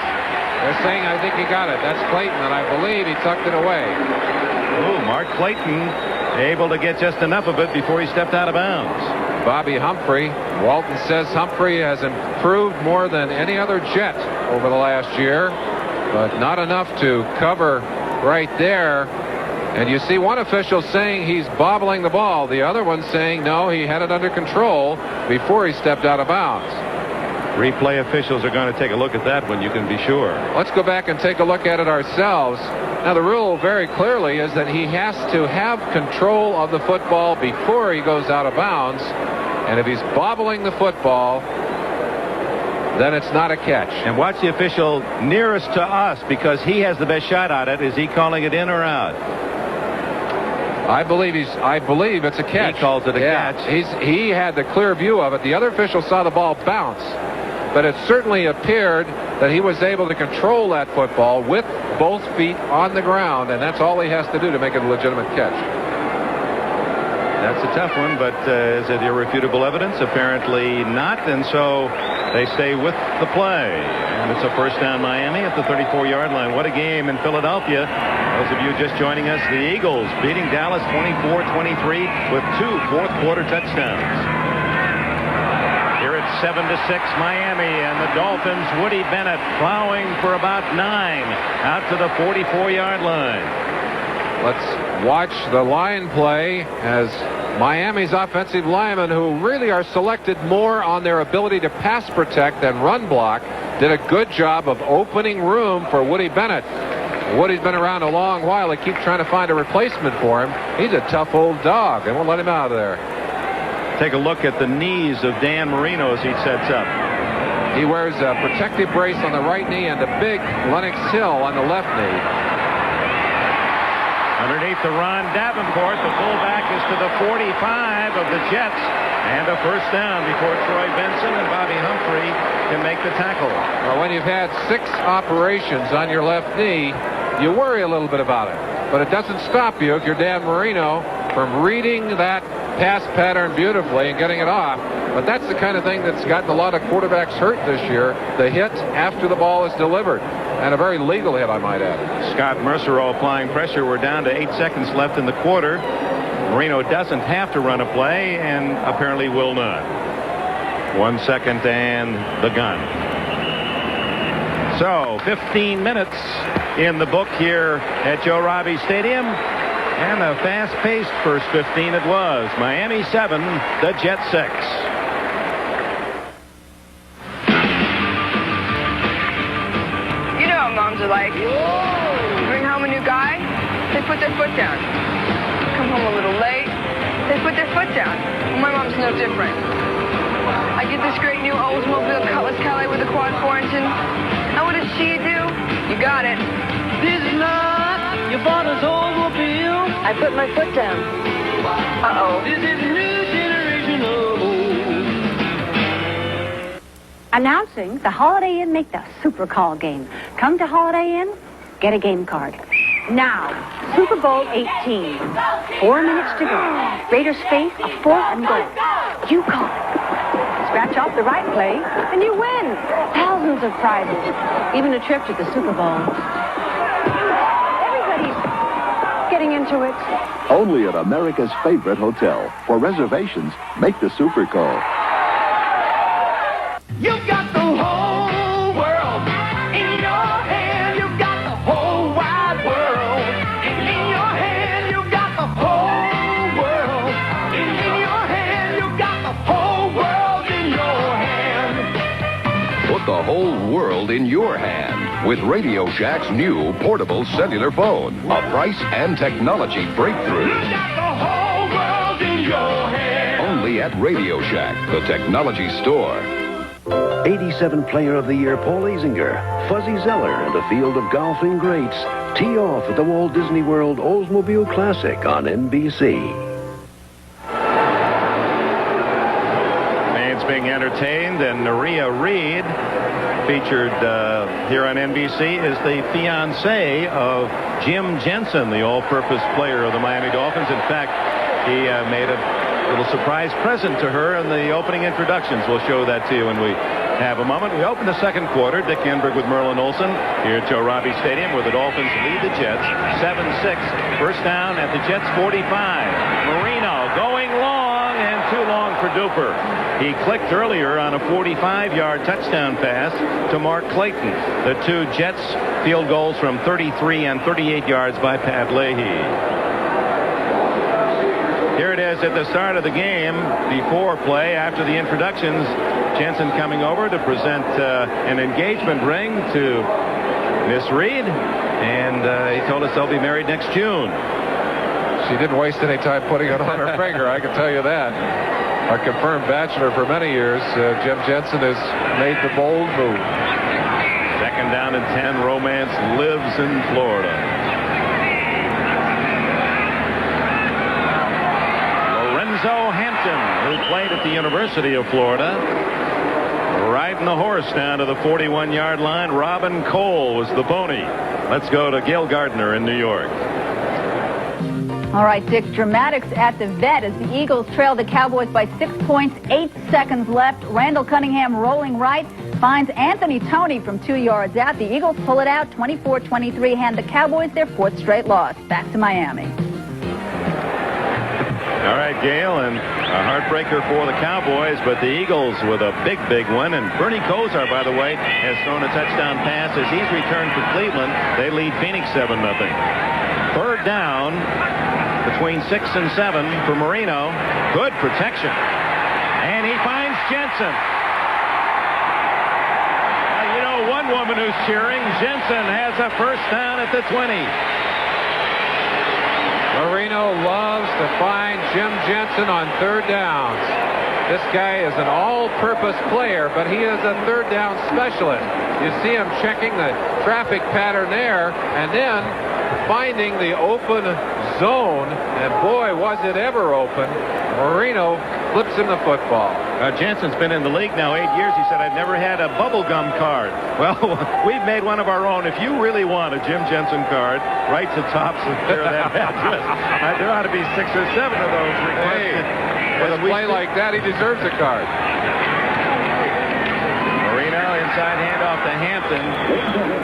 They're saying, I think he got it. That's Clayton, and I believe he tucked it away. Ooh, Mark Clayton able to get just enough of it before he stepped out of bounds. Bobby Humphrey. Walton says Humphrey has improved more than any other Jet over the last year, but not enough to cover right there. And you see one official saying he's bobbling the ball. The other one saying, no, he had it under control before he stepped out of bounds. Replay officials are going to take a look at that one, you can be sure. Let's go back and take a look at it ourselves. Now, the rule very clearly is that he has to have control of the football before he goes out of bounds. And if he's bobbling the football, then it's not a catch. And watch the official nearest to us, because he has the best shot at it. Is he calling it in or out? I believe it's a catch. He calls it a catch. He had the clear view of it. The other official saw the ball bounce, but it certainly appeared that he was able to control that football with both feet on the ground, and that's all he has to do to make it a legitimate catch. That's a tough one, but is it irrefutable evidence? Apparently not, and so they stay with the play. And it's a first down Miami at the 34-yard line. What a game in Philadelphia. Those of you just joining us, the Eagles beating Dallas 24-23 with 2 fourth-quarter touchdowns. Here it's 7-6 Miami, and the Dolphins, Woody Bennett plowing for about 9 out to the 44-yard line. Let's watch the line play as Miami's offensive linemen, who really are selected more on their ability to pass protect than run block, did a good job of opening room for Woody Bennett. Woody's been around a long while. They keep trying to find a replacement for him. He's a tough old dog. They won't let him out of there. Take a look at the knees of Dan Marino as he sets up. He wears a protective brace on the right knee and a big Lennox Hill on the left knee. Underneath the run, Davenport, the fullback, is to the 45 of the Jets. And a first down before Troy Benson and Bobby Humphrey can make the tackle. Well, when you've had 6 operations on your left knee, you worry a little bit about it. But it doesn't stop you, if you're Dan Marino, from reading that pass pattern beautifully and getting it off. But that's the kind of thing that's gotten a lot of quarterbacks hurt this year, the hit after the ball is delivered. And a very legal hit, I might add. Scott Mersereau applying pressure. We're down to 8 seconds left in the quarter. Marino doesn't have to run a play, and apparently will not. 1 second and the gun. So 15 minutes in the book here at Joe Robbie Stadium, and a fast-paced first 15 it was. Miami 7, the Jets 6. You know what moms are like. Bring home a new guy, they put their foot down. Come home a little late, they put their foot down. Well, my mom's no different. I get this great new Oldsmobile Cutlass Calais with a quad 4 engine. And what does she do? You got it. This is not your father's Oldsmobile. I put my foot down. Uh-oh. This is a new generation of old. Announcing the Holiday Inn Make the Super Call game. Come to Holiday Inn, get a game card. Now, Super Bowl 18. 4 minutes to go. Raiders face a 4th and goal. You call it. Scratch off the right play, and you win. Thousands of prizes. Even a trip to the Super Bowl. Everybody's getting into it. Only at America's favorite hotel. For reservations, make the Super Call. You've got the whole world in your hand. You've got the whole wide world whole world in your hand with Radio Shack's new portable cellular phone. A price and technology breakthrough. The whole world in your hands. Only at Radio Shack, the technology store. 87 Player of the Year Paul Azinger, Fuzzy Zeller, and a field of golfing greats tee off at the Walt Disney World Oldsmobile Classic on NBC. Fans being entertained, and Maria Reed, featured here on NBC, is the fiancée of Jim Jensen, the all-purpose player of the Miami Dolphins. In fact, he made a little surprise present to her in the opening introductions. We'll show that to you when we have a moment. We open the second quarter. Dick Enberg with Merlin Olsen here at Joe Robbie Stadium, where the Dolphins lead the Jets 7-6. First down at the Jets 45. Marino going long, and too long for Duper. He clicked earlier on a 45-yard touchdown pass to Mark Clayton. The two Jets field goals from 33 and 38 yards by Pat Leahy. Here it is at the start of the game, before play, after the introductions. Jensen coming over to present an engagement ring to Miss Reed, and he told us they'll be married next June. She didn't waste any time putting it on her finger, I can tell you that. Our confirmed bachelor for many years, Jim Jensen, has made the bold move. Second down and 10, romance lives in Florida. Lorenzo Hampton, who played at the University of Florida, riding the horse down to the 41-yard line. Robin Cole was the pony. Let's go to Gil Gardner in New York. All right, Dick, dramatics at the Vet as the Eagles trail the Cowboys by 6 points, 8 seconds left. Randall Cunningham rolling right, finds Anthony Toney from 2 yards out. The Eagles pull it out 24-23, hand the Cowboys their 4th straight loss. Back to Miami. All right, Gail, and a heartbreaker for the Cowboys, but the Eagles with a big, big win. And Bernie Kosar, by the way, has thrown a touchdown pass as he's returned for Cleveland. They lead Phoenix 7-0. Third down between 6 and 7 for Marino. Good protection. And he finds Jensen. You know, one woman who's cheering. Jensen has a first down at the 20. Marino loves to find Jim Jensen on third downs. This guy is an all-purpose player, but he is a third down specialist. You see him checking the traffic pattern there, and then finding the open zone, and boy, was it ever open. Marino flips him the football. Jensen's been in the league now 8 years. He said, I've never had a bubblegum card. Well, we've made one of our own. If you really want a Jim Jensen card, write to Tops and clear that address. There ought to be 6 or 7 of those requested. Hey, with a play like that, he deserves a card. Marino, inside handoff to Hampton.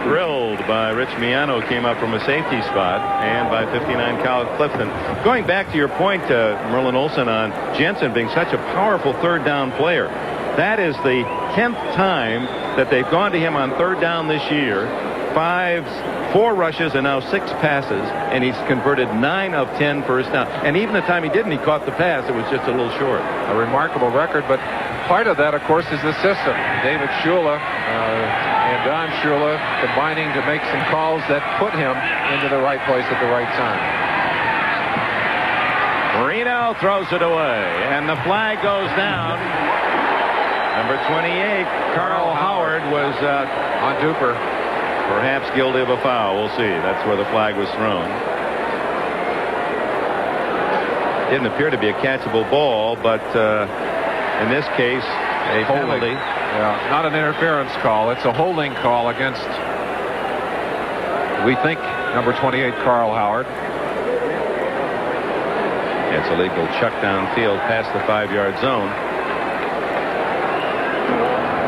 Drilled by Rich Miano, came up from a safety spot, and by 59 Kyle Clifton. Going back to your point, Merlin Olsen, on Jensen being such a powerful third down player. That is the 10th time that they've gone to him on third down this year. 4 rushes and now 6 passes, and he's converted 9 of 10 first down. And even the time he didn't, he caught the pass. It was just a little short. A remarkable record, but part of that, of course, is the system. David Shula and Don Shula combining to make some calls that put him into the right place at the right time. Marino throws it away, and the flag goes down. Number 28, Carl Howard, was on Duper. Perhaps guilty of a foul. We'll see. That's where the flag was thrown. Didn't appear to be a catchable ball, but in this case, a penalty. Yeah, not an interference call. It's a holding call against, we think, number 28, Carl Howard. It's a legal chuck downfield past the 5-yard zone.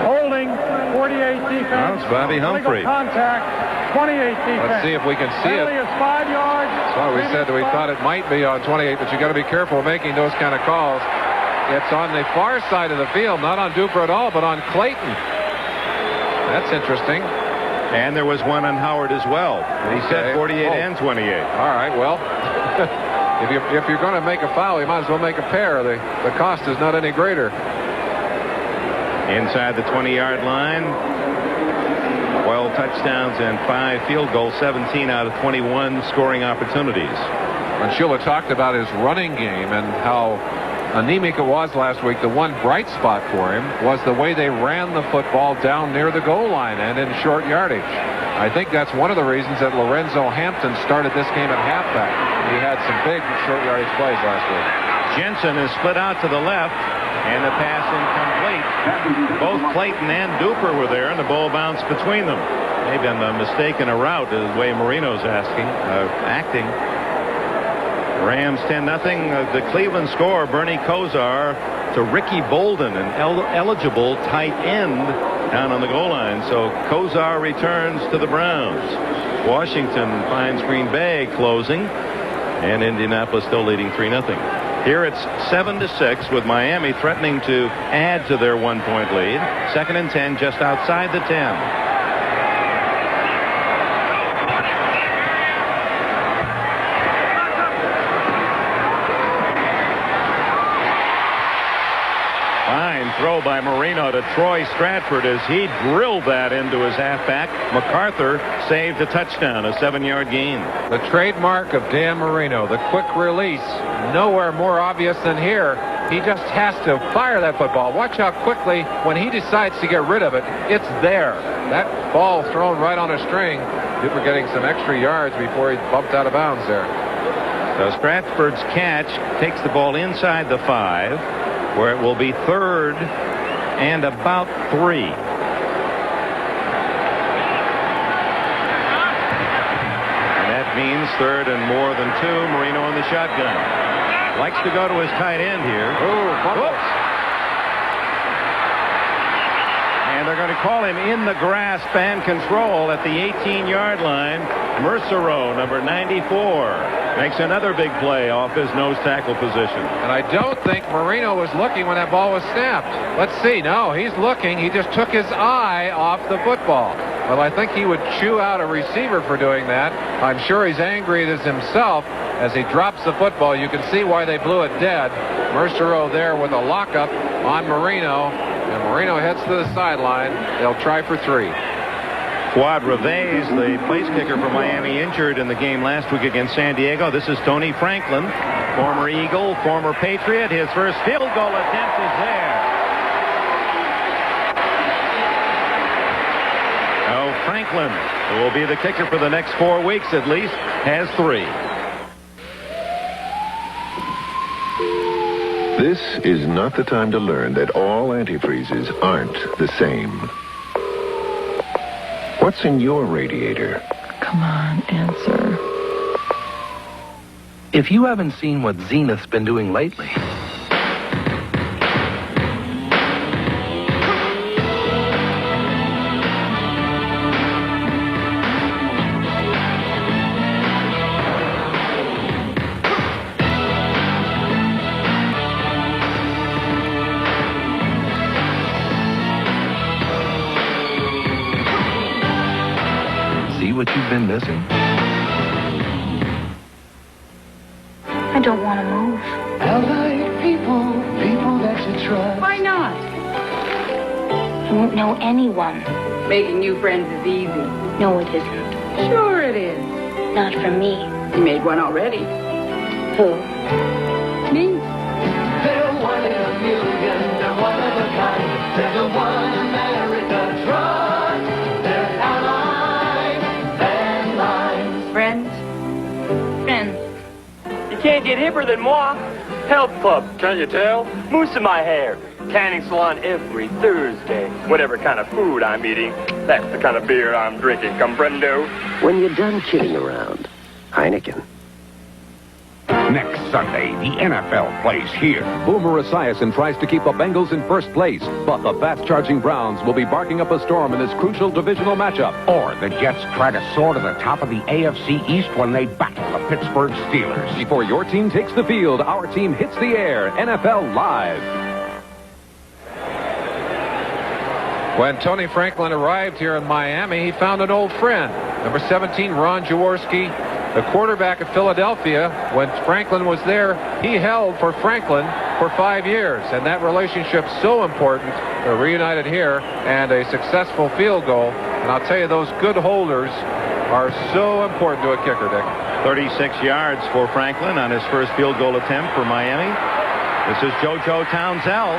Holding, 48 defense. Well, it's Bobby Humphrey. Illegal contact, 28 defense. Let's see if we can see it. Penalty is 5 yards. That's why we said that we thought it might be on 28, but you got to be careful making those kind of calls. It's on the far side of the field, not on Duper at all, but on Clayton. That's interesting. And there was one on Howard as well. He said 48 and 28. All right, well, if you're going to make a foul, you might as well make a pair. The cost is not any greater. Inside the 20-yard line, 12 touchdowns and 5 field goals, 17 out of 21 scoring opportunities. And Shula talked about his running game and how anemic it was last week. The one bright spot for him was the way they ran the football down near the goal line and in short yardage. I think that's one of the reasons that Lorenzo Hampton started this game at halfback. He had some big short yardage plays last week. Jensen is split out to the left, and the pass incomplete. Both Clayton and Duper were there, and the ball bounced between them. Maybe a mistake in a route is the way Marino's acting. Rams 10-0. The Cleveland score, Bernie Kosar to Ricky Bolden, an eligible tight end down on the goal line. So Kosar returns to the Browns. Washington finds Green Bay closing, and Indianapolis still leading 3-0. Here it's 7-6 with Miami threatening to add to their 1-point lead. 2nd and 10 just outside the 10. Throw by Marino to Troy Stratford as he drilled that into his halfback. MacArthur saved a touchdown, a 7-yard gain. The trademark of Dan Marino, the quick release, nowhere more obvious than here. He just has to fire that football. Watch how quickly, when he decides to get rid of it, it's there. That ball thrown right on a string. Cooper getting some extra yards before he bumped out of bounds there. So Stratford's catch takes the ball inside the 5. Where it will be 3rd and about 3. And that means 3rd and more than 2. Marino in the shotgun. Likes to go to his tight end here. Whoops. And they're going to call him in the grass, fan control at the 18-yard line. Mercereau, number 94. Makes another big play off his nose tackle position. And I don't think Marino was looking when that ball was snapped. Let's see. No, he's looking. He just took his eye off the football. Well, I think he would chew out a receiver for doing that. I'm sure he's angry at himself as he drops the football. You can see why they blew it dead. Mercereau there with a lockup on Marino. And Marino heads to the sideline. They'll try for 3. Quad Reves, the place kicker for Miami, injured in the game last week against San Diego. This is Tony Franklin, former Eagle, former Patriot. His first field goal attempt is there. Oh, Franklin, who will be the kicker for the next 4 weeks at least, has 3. This is not the time to learn that all antifreezes aren't the same. What's in your radiator? Come on, answer. If you haven't seen what Zenith's been doing lately... what you've been missing? I don't want to move. I like people that you trust. Why not? I won't know anyone. Making new friends is easy. No, it isn't. Sure it is. Not for me. You made one already. Who? Me. They're 1 in a million. They're 1 of a kind. They're the one America trusts. They're Friends? You can't get hipper than moi. Health club, can't you tell? Mousse in my hair. Tanning salon every Thursday. Whatever kind of food I'm eating, that's the kind of beer I'm drinking, comprendo? When you're done kidding around, Heineken. Next Sunday, the NFL plays here. Boomer Esiason tries to keep the Bengals in first place, but the fast-charging Browns will be barking up a storm in this crucial divisional matchup. Or the Jets try to soar to the top of the AFC East when they battle the Pittsburgh Steelers. Before your team takes the field, our team hits the air. NFL Live. When Tony Franklin arrived here in Miami, he found an old friend. Number 17, Ron Jaworski, the quarterback of Philadelphia. When Franklin was there, he held for Franklin for 5 years. And that relationship's so important. They're reunited here, and a successful field goal And I'll tell you, those good holders are so important to a kicker, Dick. 36 yards for Franklin on his first field goal attempt for Miami. This is JoJo Townsell.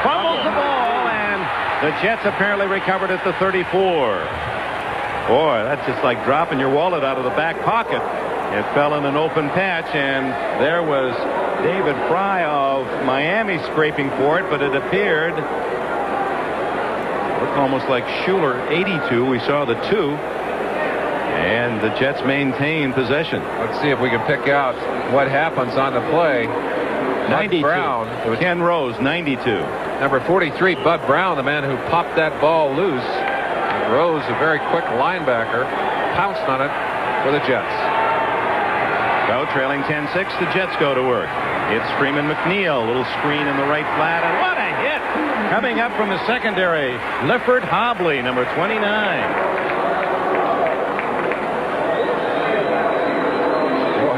Fumbles the ball, and the Jets apparently recovered at the 34. Boy, that's just like dropping your wallet out of the back pocket. It fell in an open patch, and there was David Fry of Miami scraping for it, but it appeared looked almost like Schuler 82. We saw the 2. And the Jets maintain possession. Let's see if we can pick out what happens on the play. 92. Bud Brown. It was Ken Rose, 92. Number 43, Bud Brown, the man who popped that ball loose. And Rose, a very quick linebacker, pounced on it for the Jets. So trailing 10-6, the Jets go to work. It's Freeman McNeil, little screen in the right flat, and what a hit! Coming up from the secondary, Lifford Hobley, number 29.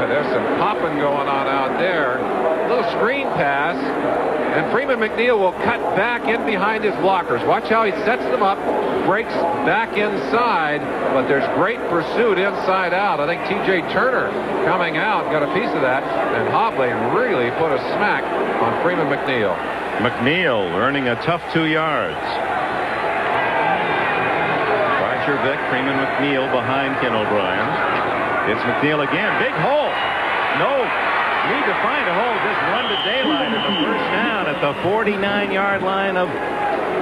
There's some popping going on out there. Little screen pass, and Freeman McNeil will cut back in behind his blockers. Watch how he sets them up, breaks back inside, but there's great pursuit inside out. I think T.J. Turner coming out got a piece of that, and Hobley really put a smack on Freeman McNeil. McNeil earning a tough 2 yards. Roger Vick, Freeman McNeil behind Ken O'Brien. It's McNeil again. Big hole. No need to find a hole. Just run to daylight at the first down at the 49-yard line of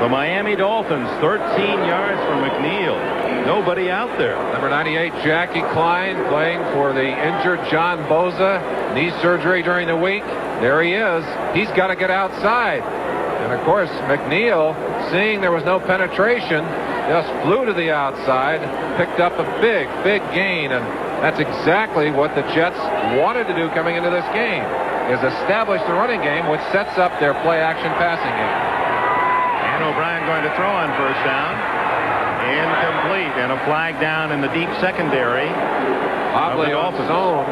the Miami Dolphins. 13 yards for McNeil. Nobody out there. Number 98, Jackie Klein, playing for the injured John Boza. Knee surgery during the week. There he is. He's got to get outside. And, of course, McNeil, seeing there was no penetration, just flew to the outside, picked up a big, big gain, and that's exactly what the Jets wanted to do coming into this game, is establish the running game, which sets up their play-action passing game. And O'Brien going to throw on first down. Incomplete, and a flag down in the deep secondary. Hobley on zone.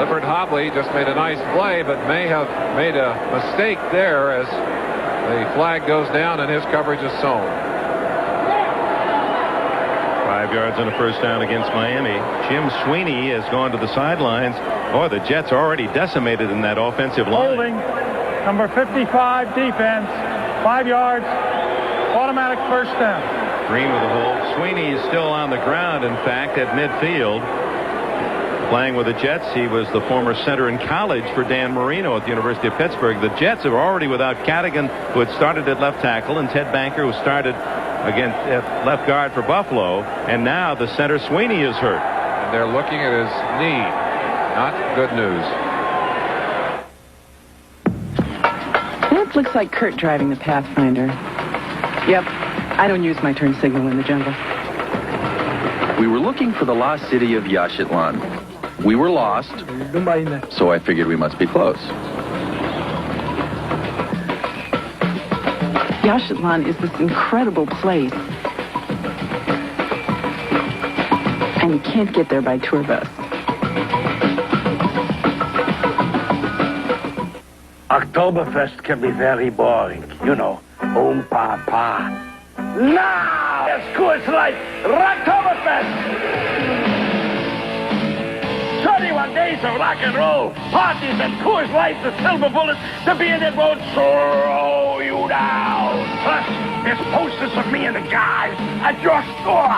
Lifford Hobley just made a nice play, but may have made a mistake there as the flag goes down and his coverage is zone. 5 yards and a first down against Miami. Jim Sweeney has gone to the sidelines. Boy, the Jets are already decimated in that offensive line. Holding, number 55, defense, 5 yards, automatic first down. Green with a hold. Sweeney is still on the ground, in fact, at midfield. Playing with the Jets, he was the former center in college for Dan Marino at the University of Pittsburgh. The Jets are already without Cadigan, who had started at left tackle, and Ted Banker, who started against at left guard for Buffalo, and now the center Sweeney is hurt. And they're looking at his knee. Not good news. That looks like Kurt driving the Pathfinder. Yep, I don't use my turn signal in the jungle. We were looking for the lost city of Yaxchitlan. We were lost, so I figured we must be close. Yaxchitlan is this incredible place. And you can't get there by tour bus. Oktoberfest can be very boring. You know, pa. Now, it's Coors Light Rocktoberfest! 31 days of rock and roll, parties, and Coors Light, the silver bullet, the beer that won't slow you down. Plus, there's posters of me and the guys at your store.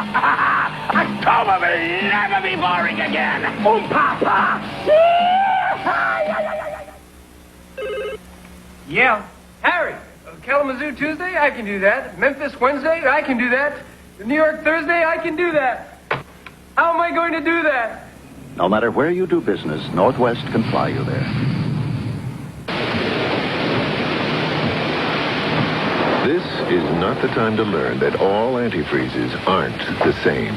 October will never be boring again. Pa. Yeah. Harry, Kalamazoo Tuesday, I can do that. Memphis Wednesday, I can do that. New York Thursday, I can do that. How am I going to do that? No matter where you do business, Northwest can fly you there. This is not the time to learn that all antifreezes aren't the same.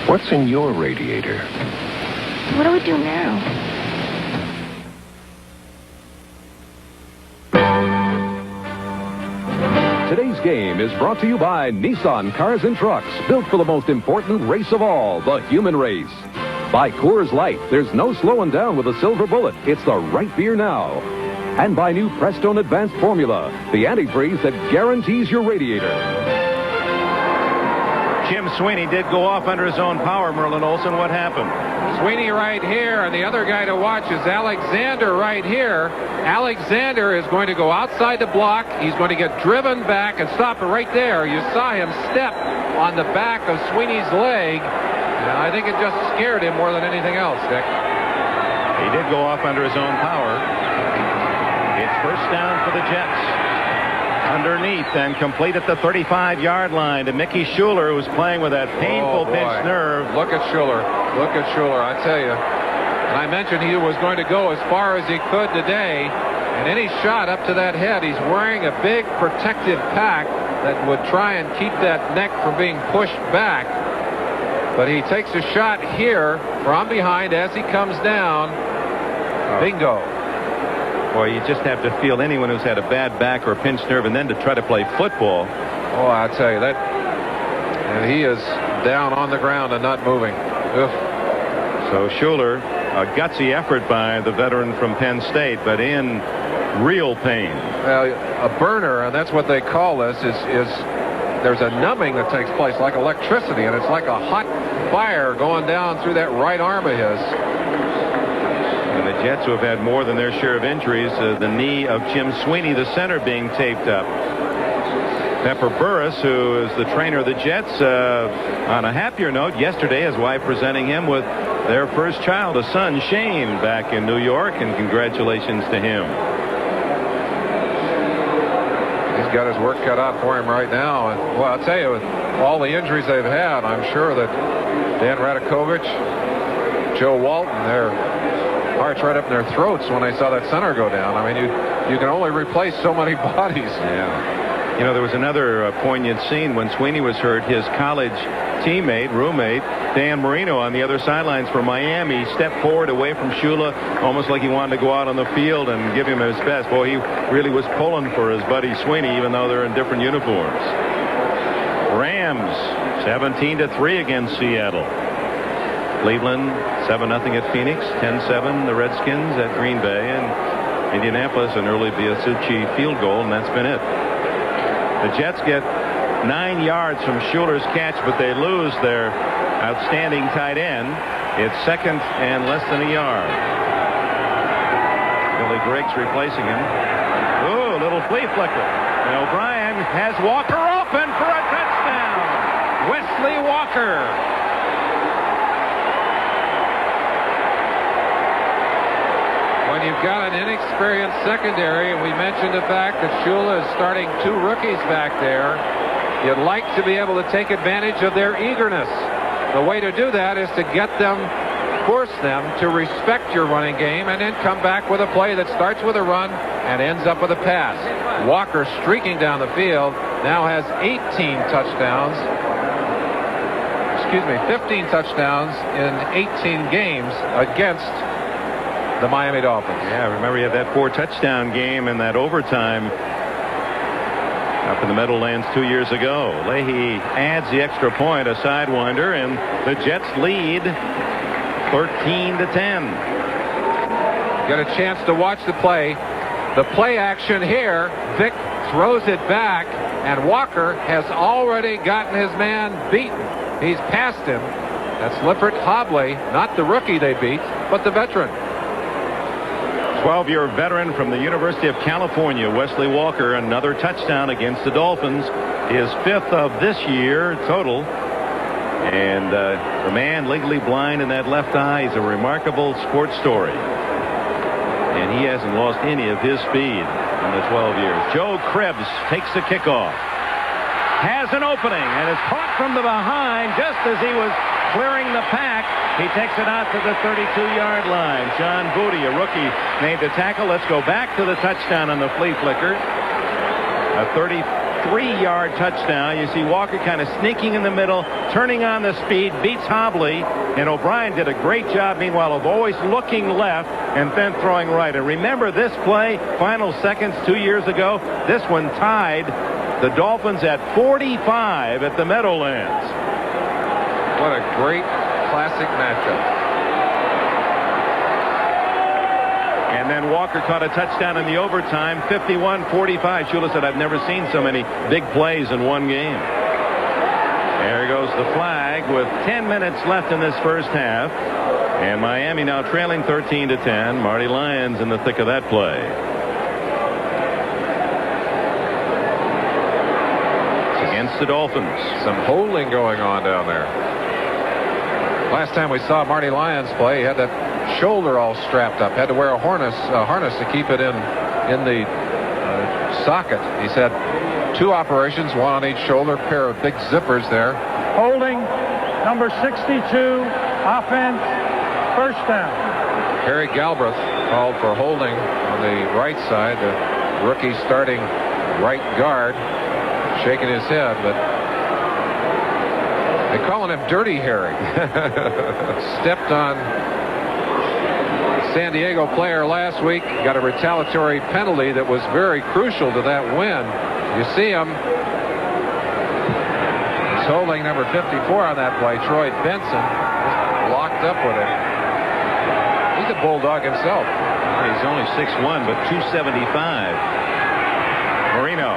What's in your radiator? What do we do now? Today's game is brought to you by Nissan Cars and Trucks, built for the most important race of all, the human race. By Coors Light, there's no slowing down with a silver bullet. It's the right beer now. And by new Prestone Advanced Formula, the antifreeze that guarantees your radiator. Jim Sweeney did go off under his own power, Merlin Olsen. What happened? Sweeney right here, and the other guy to watch is Alexander right here. Alexander is going to go outside the block. He's going to get driven back and stop it right there. You saw him step on the back of Sweeney's leg. And I think it just scared him more than anything else, Dick. He did go off under his own power. It's first down for the Jets. Underneath and complete at the 35-yard line to Mickey Schuler, who's playing with that painful pinched nerve. Look at Schuler. Look at Schuler, I tell you. And I mentioned he was going to go as far as he could today. And any shot up to that head, he's wearing a big protective pack that would try and keep that neck from being pushed back. But he takes a shot here from behind as he comes down. Bingo. Boy, you just have to feel anyone who's had a bad back or a pinched nerve and then to try to play football. Oh, I tell you that. And he is down on the ground and not moving. Oof. So Schuler, a gutsy effort by the veteran from Penn State, but in real pain. Well, a burner, and that's what they call this, is there's a numbing that takes place like electricity, and it's like a hot fire going down through that right arm of his. And the Jets, who have had more than their share of injuries, the knee of Jim Sweeney, the center, being taped up. Pepper Burris, who is the trainer of the Jets, on a happier note, yesterday his wife presenting him with their first child, a son, Shane, back in New York, and congratulations to him. He's got his work cut out for him right now. And, well, I'll tell you, with all the injuries they've had, I'm sure that Dan Radakovich, Joe Walton, their hearts right up in their throats when they saw that center go down. I mean, you can only replace so many bodies. Yeah. You know, there was another poignant scene when Sweeney was hurt. His college teammate, roommate, Dan Marino, on the other sidelines for Miami, stepped forward away from Shula, almost like he wanted to go out on the field and give him his best. Boy, he really was pulling for his buddy Sweeney, even though they're in different uniforms. Rams 17-3 against Seattle. Cleveland 7-0 at Phoenix, 10-7 the Redskins at Green Bay, and Indianapolis an early Biasucci field goal, and that's been it. The Jets get 9 yards from Schuler's catch, but they lose their outstanding tight end. It's second and less than a yard. Billy Griggs replacing him. Ooh, little flea flicker. And O'Brien has Walker open for a touchdown. Wesley Walker. When you've got an inexperienced secondary, and we mentioned the fact that Shula is starting 2 rookies back there, you'd like to be able to take advantage of their eagerness. The way to do that is to get them, force them to respect your running game, and then come back with a play that starts with a run and ends up with a pass. Walker, streaking down the field, now has 15 touchdowns in 18 games against the Miami Dolphins. Yeah, remember he had that 4-touchdown game in that overtime up in the Meadowlands 2 years ago. Leahy adds the extra point, a sidewinder, and the Jets lead 13-10. Got a chance to watch the play. The play action here. Vick throws it back, and Walker has already gotten his man beaten. He's passed him. That's Lippert Hobley, not the rookie they beat, but the veteran. 12-year veteran from the University of California, Wesley Walker, another touchdown against the Dolphins, his 5th of this year total. And the man legally blind in that left eye is a remarkable sports story. And he hasn't lost any of his speed in the 12 years. Joe Krebs takes the kickoff. Has an opening and is caught from the behind just as he was clearing the pack. He takes it out to the 32-yard line. John Booty, a rookie, made the tackle. Let's go back to the touchdown on the flea flicker. A 33-yard touchdown. You see Walker kind of sneaking in the middle, turning on the speed, beats Hobley, and O'Brien did a great job, meanwhile, of always looking left and then throwing right. And remember this play, final seconds 2 years ago, this one tied the Dolphins at 45 at the Meadowlands. What a great classic matchup. And And then Walker caught a touchdown in the overtime, 51-45. Shula said, I've never seen so many big plays in one game. There goes the flag with 10 minutes left in this first half. And Miami now trailing 13-10. Marty Lyons in the thick of that play. It's against the Dolphins. Some holding going on down there. Last time we saw Marty Lyons play, he had that shoulder all strapped up. Had to wear a harness to keep it in the socket. He's had 2 operations, one on each shoulder, pair of big zippers there. Holding, number 62, offense, first down. Harry Galbraith called for holding on the right side. The rookie starting right guard, shaking his head, but they're calling him Dirty Harry. Stepped on San Diego player last week, got a retaliatory penalty that was very crucial to that win. You see him. He's holding number 54 on that play, Troy Benson, just locked up with him. He's a bulldog himself. He's only 6'1", but 275. Marino.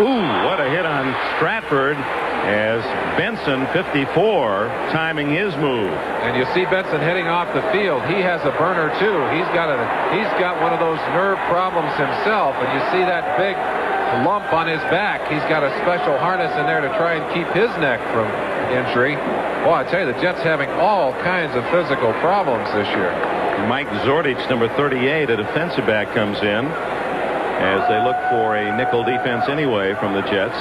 Ooh, what a hit on Stratford as Benson, 54, timing his move. And you see Benson heading off the field. He has a burner too. He's got one of those nerve problems himself, and you see that big lump on his back. He's got a special harness in there to try and keep his neck from injury. Well, I tell you, the Jets having all kinds of physical problems this year. Mike Zordich, number 38, a defensive back, comes in as they look for a nickel defense anyway from the Jets.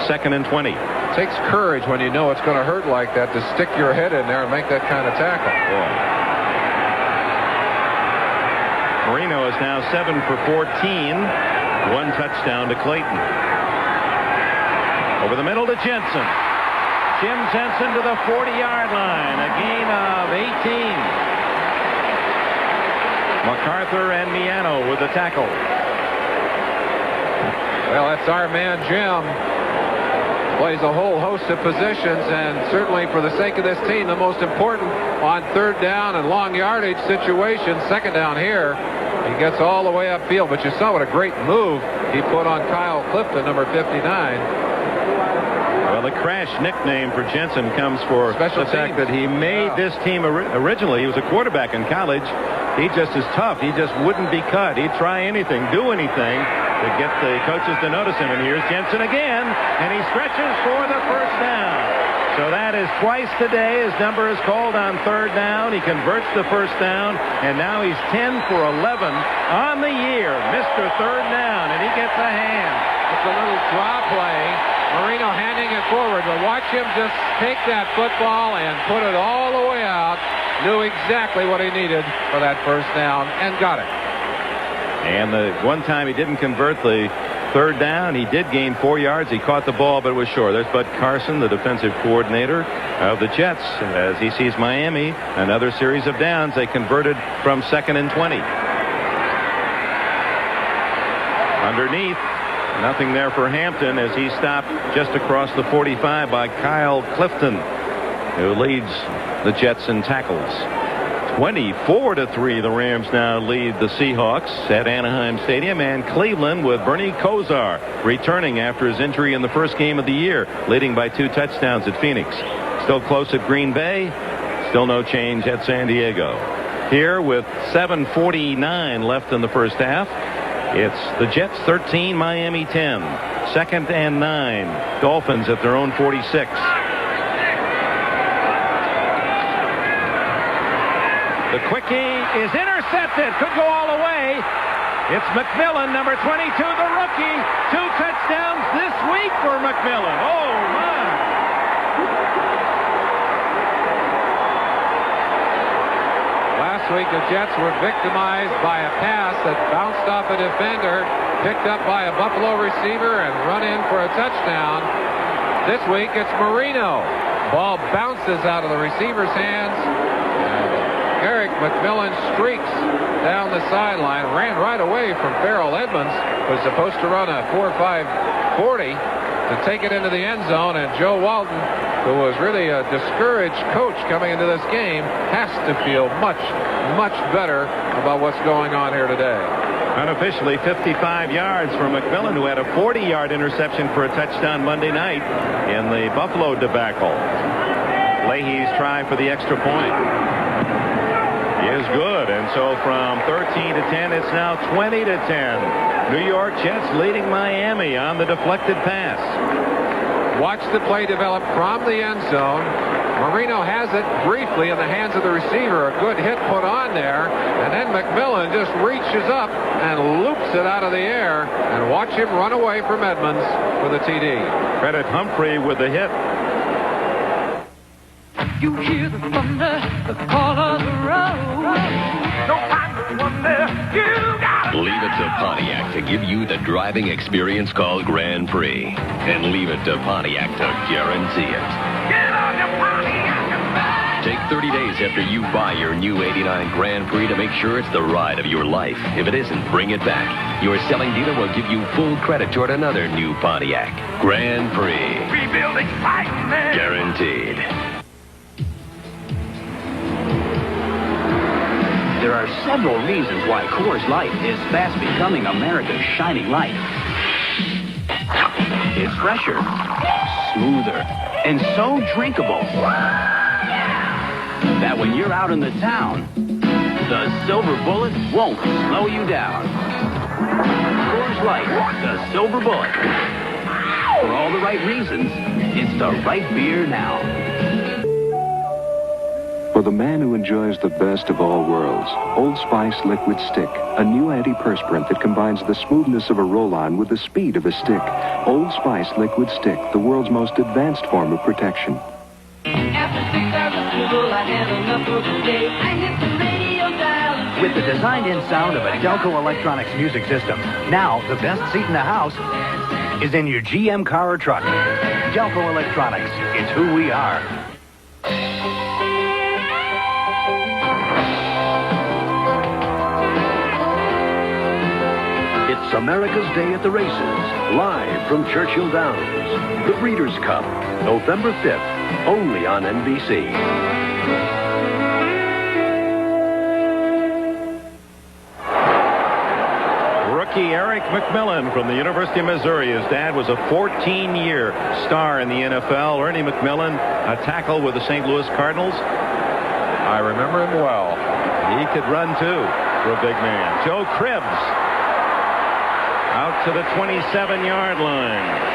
2nd and 20. It takes courage when you know it's going to hurt like that to stick your head in there and make that kind of tackle. Yeah. Marino is now 7 for 14. 1 touchdown to Clayton. Over the middle to Jensen. Jim Jensen to the 40-yard line. A gain of 18. MacArthur and Miano with the tackle. Well, that's our man Jim. Plays a whole host of positions, and certainly for the sake of this team, the most important on 3rd down and long yardage situations. 2nd down here, he gets all the way upfield. But you saw what a great move he put on Kyle Clifton, number 59. Well, the Crash nickname for Jensen comes for the fact that he made this team originally. He was a quarterback in college. He just is tough. He just wouldn't be cut. He'd try anything, do anything to get the coaches to notice him. And here's Jensen again, and he stretches for the first down. So that is twice today. His number is called on 3rd down. He converts the first down, and now he's 10 for 11 on the year. Mr. 3rd down, and he gets a hand. It's a little draw play. Marino handing it forward, but watch him just take that football and put it all the way out. Knew exactly what he needed for that first down and got it. And the one time he didn't convert the 3rd down, he did gain 4 yards. He caught the ball, but it was short. There's Bud Carson, the defensive coordinator of the Jets, as he sees Miami. Another series of downs. They converted from 2nd and 20. Underneath. Nothing there for Hampton as he stopped just across the 45 by Kyle Clifton, who leads the Jets in tackles. 24-3, the Rams now lead the Seahawks at Anaheim Stadium, and Cleveland with Bernie Kosar returning after his injury in the first game of the year, leading by 2 touchdowns at Phoenix. Still close at Green Bay, still no change at San Diego. Here with 7:49 left in the first half. It's the Jets 13, Miami 10. 2nd and 9. Dolphins at their own 46. The quickie is intercepted. Could go all the way. It's McMillan, number 22, the rookie. 2 touchdowns this week for McMillan. Oh, my. Last week, the Jets were victimized by a pass that bounced off a defender, picked up by a Buffalo receiver, and run in for a touchdown. This week, it's Marino. Ball bounces out of the receiver's hands. And Eric McMillan streaks down the sideline, ran right away from Farrell Edmonds, was supposed to run a 4.5 40, to take it into the end zone, and Joe Walton, who was really a discouraged coach coming into this game, has to feel much, much better about what's going on here today. Unofficially 55 yards for McMillan, who had a 40-yard interception for a touchdown Monday night in the Buffalo debacle. Leahy's try for the extra point is good, and so from 13 to 10, it's now 20 to 10. New York Jets leading Miami on the deflected pass. Watch the play develop from the end zone. Marino has it briefly in the hands of the receiver. A good hit put on there, and then McMillan just reaches up and loops it out of the air, and watch him run away from Edmonds for the TD. Credit Humphrey with the hit. You hear the thunder, the call of the road. No time to wonder. You gotta leave it to Pontiac to give you the driving experience called Grand Prix. And leave it to Pontiac to guarantee it. Get on your Pontiac and back. Take 30 days after you buy your new '89 Grand Prix to make sure it's the ride of your life. If it isn't, bring it back. Your selling dealer will give you full credit toward another new Pontiac. Grand Prix. Rebuilding fighting man. Guaranteed. There are several reasons why Coors Light is fast becoming America's shining light. It's fresher, smoother, and so drinkable that when you're out in the town, the Silver Bullet won't slow you down. Coors Light, the Silver Bullet. For all the right reasons, it's the right beer now. For the man who enjoys the best of all worlds, Old Spice Liquid Stick, a new antiperspirant that combines the smoothness of a roll-on with the speed of a stick. Old Spice Liquid Stick, the world's most advanced form of protection. After 6 hours of school, I had enough for the day. I hit the radio dial. With the designed-in sound of a Delco Electronics music system, now the best seat in the house is in your GM car or truck. Delco Electronics, it's who we are. It's America's Day at the Races, live from Churchill Downs. The Breeders' Cup, November 5th, only on NBC. Rookie Eric McMillan from the University of Missouri. His dad was a 14-year star in the NFL. Ernie McMillan, a tackle with the St. Louis Cardinals. I remember him well. He could run, too, for a big man. Joe Cribbs. Out to the 27-yard line.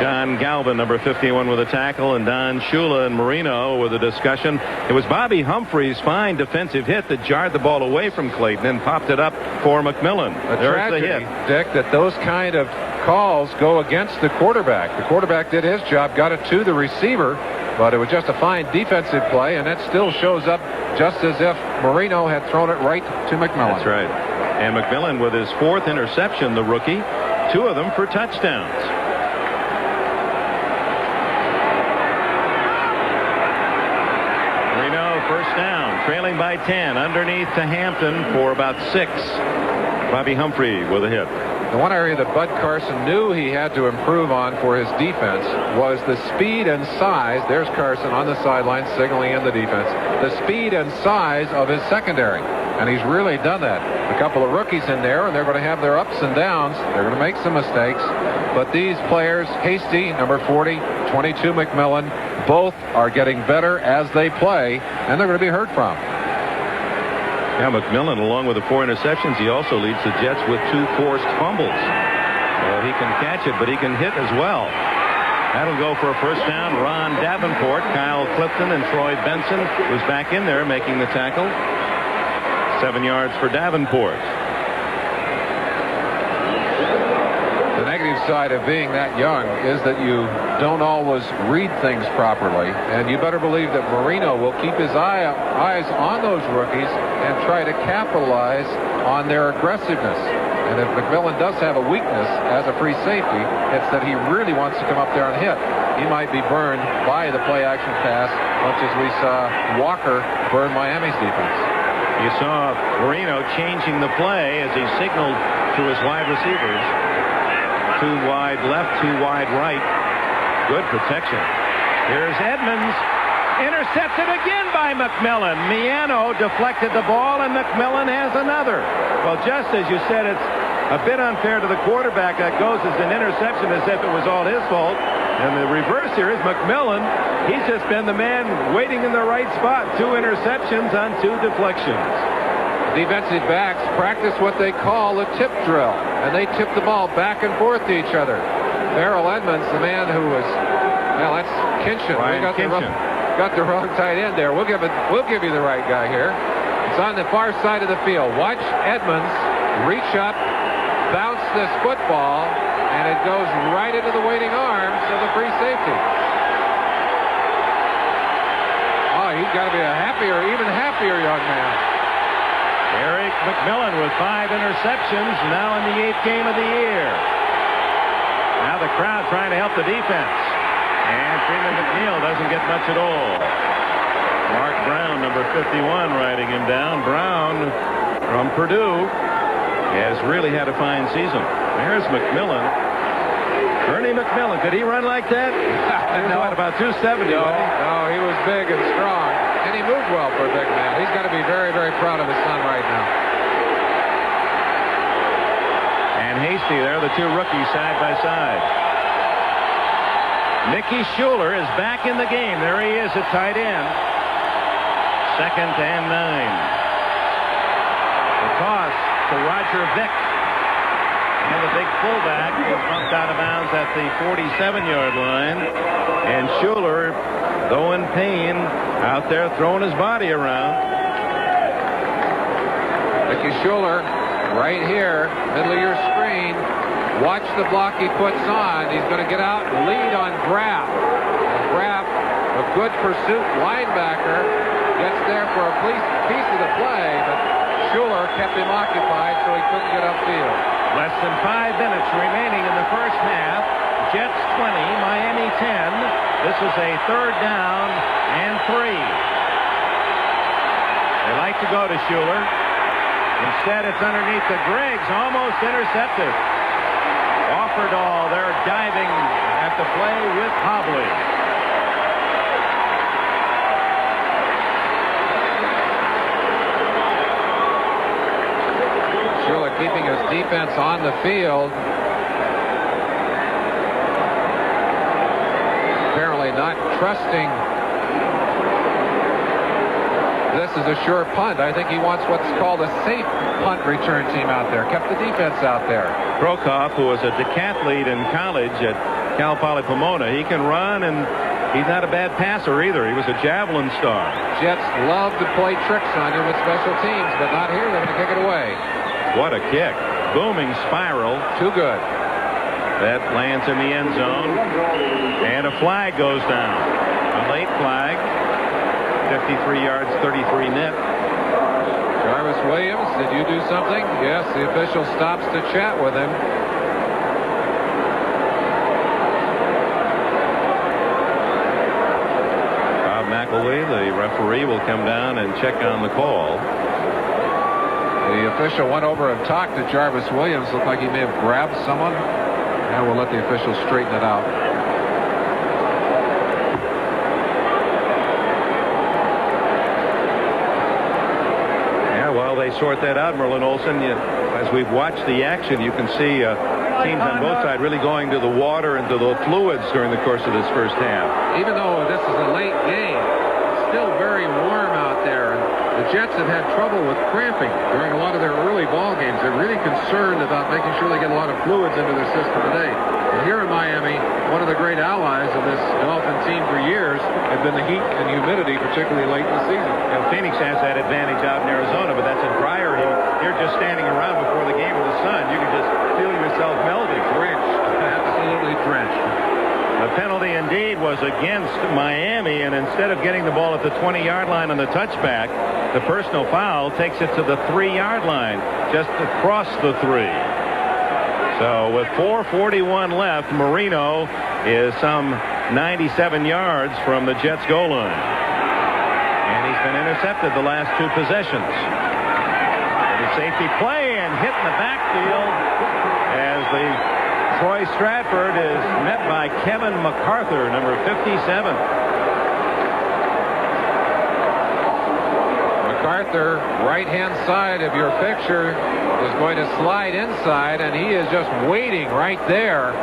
John Galvin, number 51, with a tackle, and Don Shula and Marino with a discussion. It was Bobby Humphrey's fine defensive hit that jarred the ball away from Clayton and popped it up for McMillan. There's the hit. Dick, that those kind of calls go against the quarterback. The quarterback did his job, got it to the receiver, but it was just a fine defensive play, and that still shows up just as if Marino had thrown it right to McMillan. That's right. And McMillan with his 4th interception, the rookie, 2 of them for touchdowns. Marino, first down, trailing by 10, underneath to Hampton for about 6. Bobby Humphrey with a hit. The one area that Bud Carson knew he had to improve on for his defense was the speed and size. There's Carson on the sideline signaling in the defense. The speed and size of his secondary. And he's really done that. A couple of rookies in there, and they're going to have their ups and downs. They're going to make some mistakes. But these players, Hasty, number 40, 22 McMillan, both are getting better as they play, and they're going to be heard from. Yeah, McMillan, along with the 4 interceptions, he also leads the Jets with 2 forced fumbles. So he can catch it, but he can hit as well. That'll go for a first down. Ron Davenport, Kyle Clifton, and Troy Benson was back in there making the tackle. 7 yards for Davenport. The negative side of being that young is that you don't always read things properly, and you better believe that Marino will keep his eyes on those rookies and try to capitalize on their aggressiveness. And if McMillan does have a weakness as a free safety, it's that he really wants to come up there and hit. He might be burned by the play-action pass, much as we saw Walker burn Miami's defense. You saw Marino changing the play as he signaled to his wide receivers. Too wide left, too wide right. Good protection. Here's Edmonds. Intercepted again by McMillan. Miano deflected the ball, and McMillan has another. Well, just as you said, it's a bit unfair to the quarterback. That goes as an interception as if it was all his fault. And the reverse here is McMillan. He's just been the man waiting in the right spot. 2 interceptions on 2 deflections. Defensive backs practice what they call a tip drill, and they tip the ball back and forth to each other. Farrell Edmonds, the man who was, well, that's Kinchin. Ryan Kinchin. Got the wrong tight end there. We'll give you the right guy here. It's on the far side of the field. Watch Edmonds reach up, bounce this football, and it goes right into the waiting arms of the free safety. Oh, he's got to be even happier young man. Eric McMillan with 5 interceptions, now in the 8th game of the year. Now the crowd trying to help the defense. And Freeman McNeil doesn't get much at all. Mark Brown, number 51, riding him down. Brown from Purdue has really had a fine season. There's McMillan. Ernie McMillan, could he run like that? No, about 270. No, he was big and strong. And he moved well for a big man. He's got to be very, very proud of his son right now. And Hasty there, the 2 rookies side by side. Mickey Schuler is back in the game. There he is at tight end. 2nd and 9. The toss to Roger Vick. And the big fullback is bumped out of bounds at the 47-yard line. And Schuler, though in pain, out there throwing his body around. Mickey Schuler, right here, middle of your screen. Watch the block he puts on. He's going to get out and lead on Graff. Graff, a good pursuit linebacker, gets there for a piece of the play, but Schuler kept him occupied so he couldn't get upfield. Less than 5 minutes remaining in the first half. Jets 20, Miami 10. This is a 3rd down and 3. They like to go to Schuler. Instead, it's underneath the Griggs, almost intercepted. Offerdahl there diving at the play with Hobley. Schuler keeping his defense on the field. Apparently not trusting. This is a sure punt. I think he wants what's called a safe punt return team out there. Kept the defense out there. Prokoff, who was a decathlete in college at Cal Poly Pomona, he can run, and he's not a bad passer either. He was a javelin star. Jets love to play tricks on you with special teams, but not here. They're going to kick it away. What a kick. Booming spiral. Too good. That lands in the end zone. And a flag goes down. A late flag. 53 yards, 33 net. Jarvis Williams, did you do something? Yes, the official stops to chat with him. Bob McElwee, the referee, will come down and check on the call. The official went over and talked to Jarvis Williams. Looked like he may have grabbed someone. And we'll let the official straighten it out. They sort that out, Merlin Olsen. As we've watched the action, you can see teams on both sides really going to the water and to the fluids during the course of this first half. Even though this is a late game, it's still very warm out there. And the Jets have had trouble with cramping during a lot of their early ball games. They're really concerned about making sure they get a lot of fluids into their system today. And here in Miami, one of the great allies of this Dolphin team for years have been the heat and humidity, particularly late in the season. And Phoenix has that advantage out in Arizona, but that's a drier heat. You're just standing around before the game with the sun. You can just feel yourself melting. Drenched. Absolutely drenched. The penalty indeed was against Miami, and instead of getting the ball at the 20-yard line on the touchback, the personal foul takes it to the 3-yard line, just across the 3. So with 4:41 left, Marino is some 97 yards from the Jets' goal line. And he's been intercepted the last 2 possessions. The safety play and hit in the backfield as the Troy Stratford is met by Kevin MacArthur, number 57. MacArthur, right-hand side of your picture, is going to slide inside, and he is just waiting right there.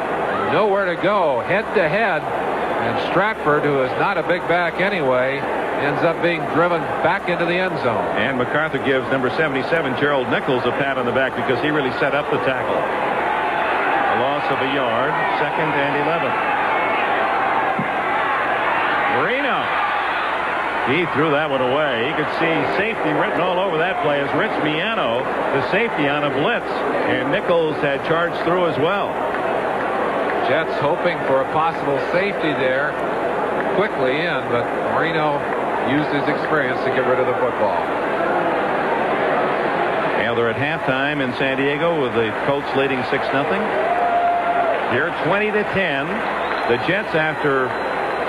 Nowhere to go, head-to-head. And Stratford, who is not a big back anyway, ends up being driven back into the end zone. And MacArthur gives number 77, Gerald Nichols, a pat on the back because he really set up the tackle. A loss of a yard, 2nd and 11. Marino. He threw that one away. You could see safety written all over that play as Rich Miano, the safety on a blitz. And Nichols had charged through as well. Jets hoping for a possible safety there quickly in, but Marino used his experience to get rid of the football. Now they're at halftime in San Diego with the Colts leading 6-0. Here 20-10. The Jets, after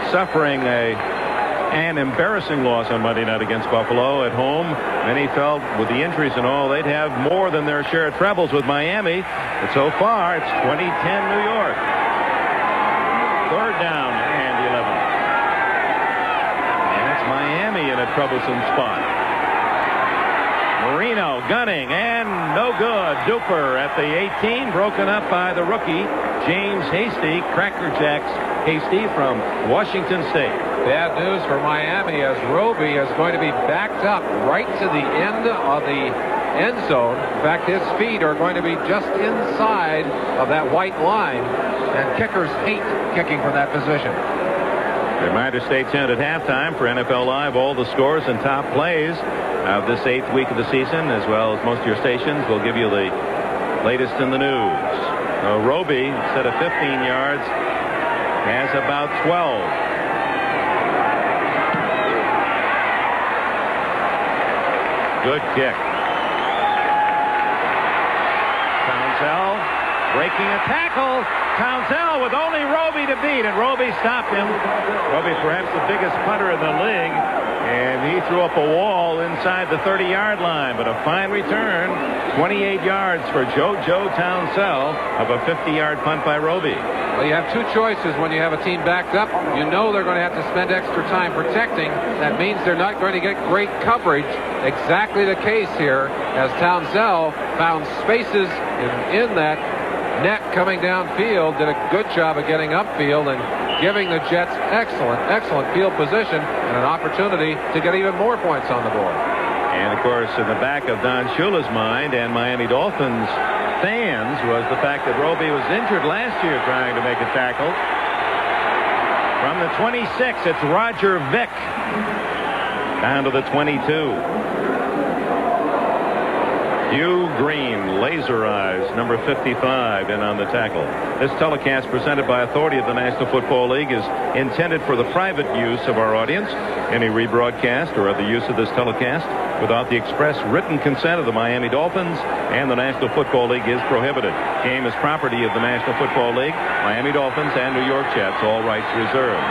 suffering an embarrassing loss on Monday night against Buffalo at home, many felt with the injuries and all they'd have more than their share of troubles with Miami. But so far it's 20-10 New York. 3rd down and 11. And it's Miami in a troublesome spot. Marino gunning and no good. Duper at the 18, broken up by the rookie James Hasty, Cracker Jacks Hasty from Washington State. Bad news for Miami as Roby is going to be backed up right to the end of the end zone. In fact, his feet are going to be just inside of that white line, and kickers hate kicking from that position. Reminder, stay tuned at halftime for NFL Live. All the scores and top plays of this 8th week of the season, as well as most of your stations, will give you the latest in the news. Roby, instead of 15 yards, has about 12. Good kick. Townsell breaking a tackle. Townsell with only Roby to beat, and Roby stopped him. Roby, perhaps the biggest punter in the league, and he threw up a wall inside the 30-yard line, but a fine return. 28 yards for JoJo Townsell of a 50-yard punt by Roby. Well, you have two choices when you have a team backed up. You know they're going to have to spend extra time protecting. That means they're not going to get great coverage. Exactly the case here, as Townsell found spaces in that net coming downfield, did a good job of getting upfield and giving the Jets excellent field position and an opportunity to get even more points on the board. And, of course, in the back of Don Shula's mind and Miami Dolphins fans was the fact that Roby was injured last year trying to make a tackle. From the 26, it's Roger Vick down to the 22. Hugh Green, laser eyes, number 55, in on the tackle. This telecast, presented by authority of the National Football League, is intended for the private use of our audience. Any rebroadcast or other use of this telecast without the express written consent of the Miami Dolphins and the National Football League is prohibited. Game is property of the National Football League, Miami Dolphins, and New York Jets. All rights reserved.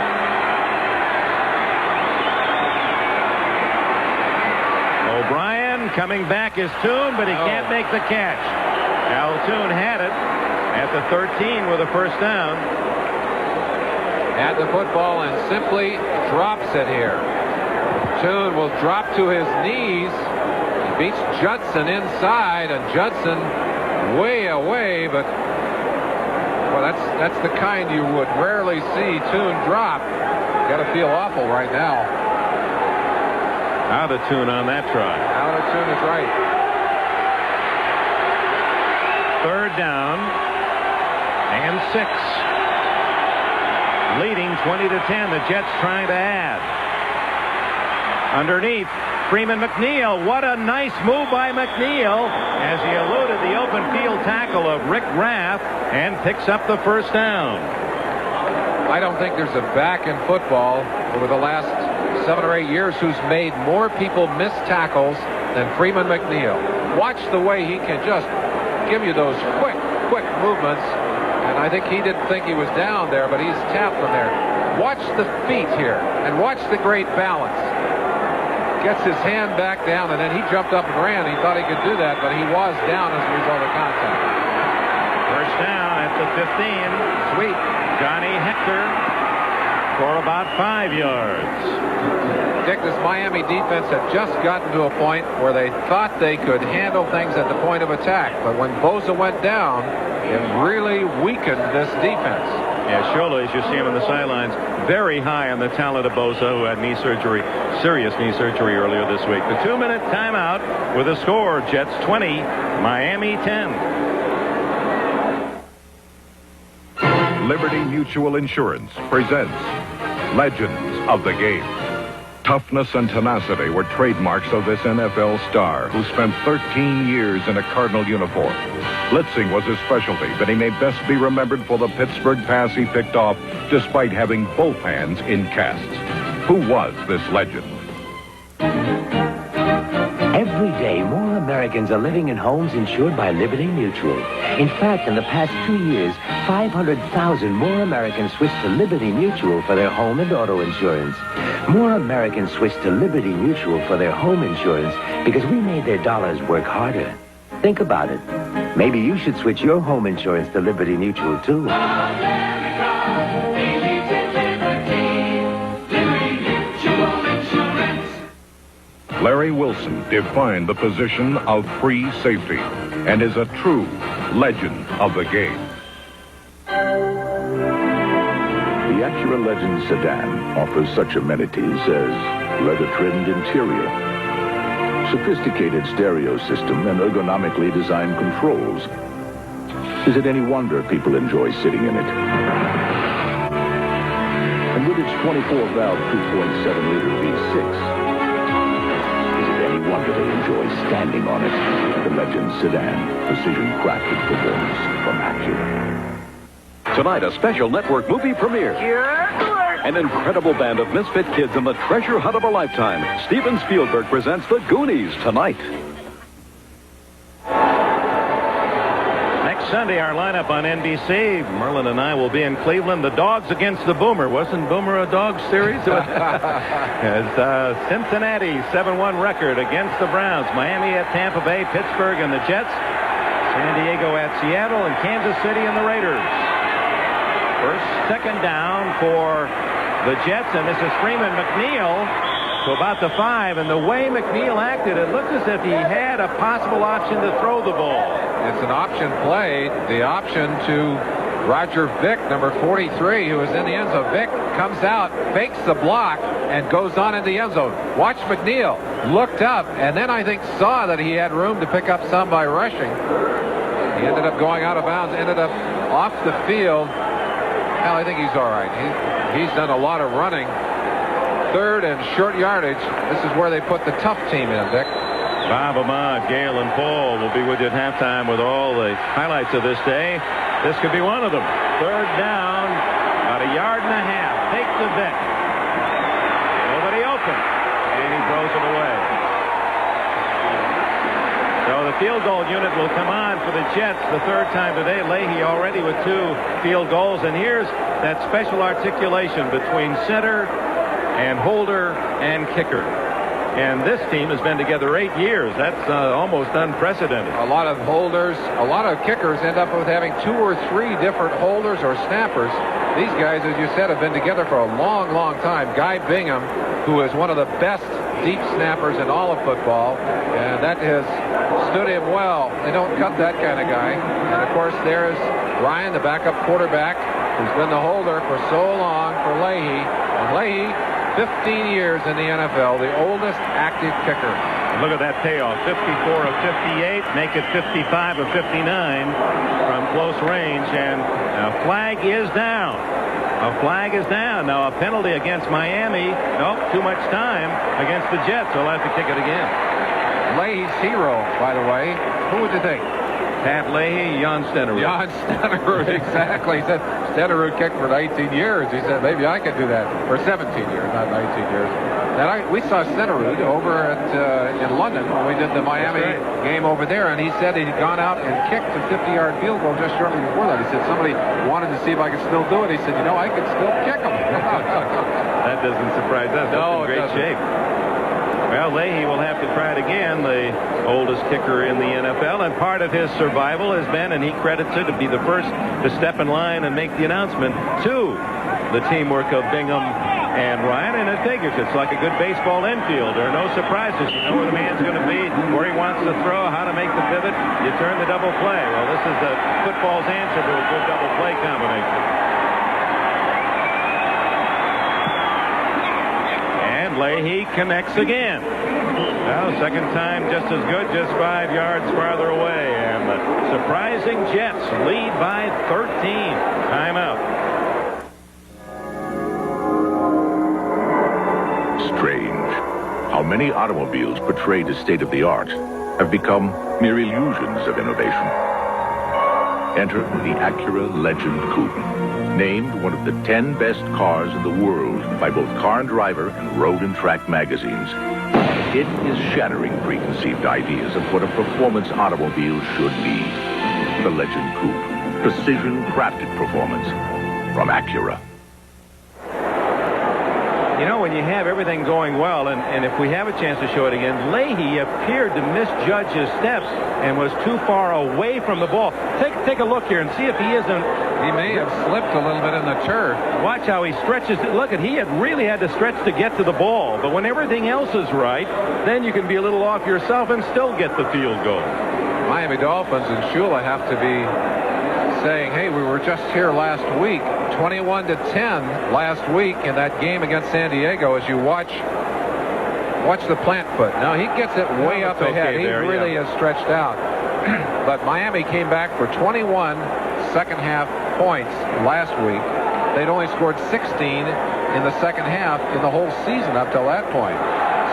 O'Brien coming back is Toon, but he can't make the catch. Al Toon had it at the 13 with a first down. Had the football and simply drops it here. Toon will drop to his knees. He beats Judson inside, and Judson way away, but well, that's the kind you would rarely see Toon drop. Got to feel awful right now. Out of tune on that try. Out of tune is right. 3rd down and 6. Leading 20-10. The Jets trying to add. Underneath, Freeman McNeil. What a nice move by McNeil as he eluded the open field tackle of Rick Raff and picks up the first down. I don't think there's a back in football over the last 7 or 8 years who's made more people miss tackles than Freeman McNeil. Watch the way he can just give you those quick movements. And I think he didn't think he was down there, but he's tapped from there. Watch the feet here and watch the great balance. Gets his hand back down, and then he jumped up and ran. He thought he could do that, but he was down as a result of contact. First down at the 15. Sweet. Johnny Hector for about 5 yards. Dick, this Miami defense had just gotten to a point where they thought they could handle things at the point of attack. But when Bosa went down, it really weakened this defense. Yeah, Shola, as you see him on the sidelines, very high on the talent of Bosa, who had knee surgery, serious knee surgery earlier this week. The 2-minute timeout with a score, Jets 20, Miami 10. Liberty Mutual Insurance presents Legends of the Game. Toughness and tenacity were trademarks of this NFL star who spent 13 years in a Cardinal uniform. Blitzing was his specialty, but he may best be remembered for the Pittsburgh pass he picked off despite having both hands in casts. Who was this legend? Every day, more Americans are living in homes insured by Liberty Mutual. In fact, in the past 2 years, 500,000 more Americans switched to Liberty Mutual for their home and auto insurance. More Americans switched to Liberty Mutual for their home insurance because we made their dollars work harder. Think about it. Maybe you should switch your home insurance to Liberty Mutual, too. Larry Wilson defined the position of free safety and is a true legend of the game. The Acura Legend sedan offers such amenities as leather-trimmed interior, sophisticated stereo system, and ergonomically designed controls. Is it any wonder people enjoy sitting in it? And with its 24-valve 2.7-liter V6, any wonder they enjoy standing on it. The Legend sedan, precision-crafted performance from Acura. Tonight, a special network movie premiere. An incredible band of misfit kids in the treasure hunt of a lifetime. Steven Spielberg presents The Goonies tonight. Next Sunday, our lineup on NBC. Merlin and I will be in Cleveland. The Dogs against the Boomer. Wasn't Boomer a Dogs series? As Cincinnati 7-1 record against the Browns. Miami at Tampa Bay, Pittsburgh and the Jets. San Diego at Seattle, and Kansas City and the Raiders. First, second down for the Jets, and this is Freeman McNeil to about the 5. And the way McNeil acted, it looked as if he had a possible option to throw the ball. It's an option play. The option to Roger Vick, number 43, who is in the end zone. Vick comes out, fakes the block, and goes on in the end zone. Watch McNeil. Looked up, and then I think saw that he had room to pick up some by rushing. He ended up going out of bounds, ended up off the field. Well, I think he's all right. He's done a lot of running. Third and short yardage. This is where they put the tough team in, Dick. Bob Ahmad, Gail, and Paul will be with you at halftime with all the highlights of this day. This could be one of them. Third down, about a yard and a half. Take the Vick. Nobody open. And he throws it away. So the field goal unit will come on for the Jets the third time today. Leahy already with 2 field goals. And here's that special articulation between center and holder and kicker. And this team has been together 8 years. That's almost unprecedented. A lot of holders, a lot of kickers end up with having 2 or 3 different holders or snappers. These guys, as you said, have been together for a long, long time. Guy Bingham, who is one of the best deep snappers in all of football, and that has stood him well. They don't cut that kind of guy. And, of course, there's Ryan, the backup quarterback, who's been the holder for so long for Leahy. And Leahy, 15 years in the NFL, the oldest active kicker. Look at that payoff. 54 of 58, make it 55 of 59 from close range, and a flag is down. A flag is down. Now a penalty against Miami. Nope, too much time against the Jets. They'll have to kick it again. Leahy's hero, by the way. Who would you think? Pat Leahy, Jan Stenerud. Jan Stenerud, exactly. He said Stenerud kicked for 19 years. He said maybe I could do that for 17 years, not 19 years. And we saw Stenerud over in London when we did the Miami game over there, and he said he'd gone out and kicked a 50-yard field goal just shortly before that. He said somebody wanted to see if I could still do it. He said, you know, I could still kick them. That doesn't surprise us. No, that's in great shape. Well, Leahy will have to to try it again, the oldest kicker in the NFL, and part of his survival has been, and he credits it, to be the first to step in line and make the announcement to the teamwork of Bingham and Ryan, and it figures it's like a good baseball infield. There are no surprises. You know where the man's going to be, where he wants to throw, how to make the pivot. You turn the double play. Well, this is the football's answer to a good double play combination. Leahy connects again. Well, second time just as good, just 5 yards farther away. And the surprising Jets lead by 13. Timeout. Strange how many automobiles portrayed as state-of-the-art have become mere illusions of innovation. Enter the Acura Legend Coupe, named one of the 10 best cars in the world by both Car and Driver and Road and Track magazines. It is shattering preconceived ideas of what a performance automobile should be. The Legend Coupe, precision-crafted performance from Acura. You know, when you have everything going well, and if we have a chance to show it again, Leahy appeared to misjudge his steps and was too far away from the ball. Take a look here and see if he isn't. He may have slipped a little bit in the turf. Watch how he stretches. Look, he had really had to stretch to get to the ball. But when everything else is right, then you can be a little off yourself and still get the field goal. Miami Dolphins and Shula have to be saying, hey, we were just here last week, 21-10 last week in that game against San Diego. As you watch the plant foot. Now he gets it way up ahead. He really is stretched out. But Miami came back for 21 second half points last week. They'd only scored 16 in the second half in the whole season up till that point.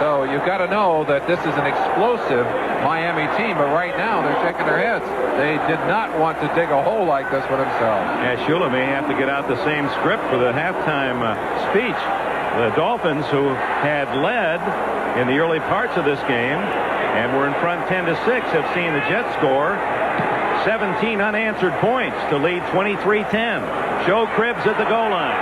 So you've got to know that this is an explosive Miami team, but right now they're shaking their heads. They did not want to dig a hole like this for themselves. Yeah, Shula may have to get out the same script for the halftime speech. The Dolphins, who had led in the early parts of this game and were in front 10-6, have seen the Jets score 17 unanswered points to lead 23-10. Joe Cribbs at the goal line.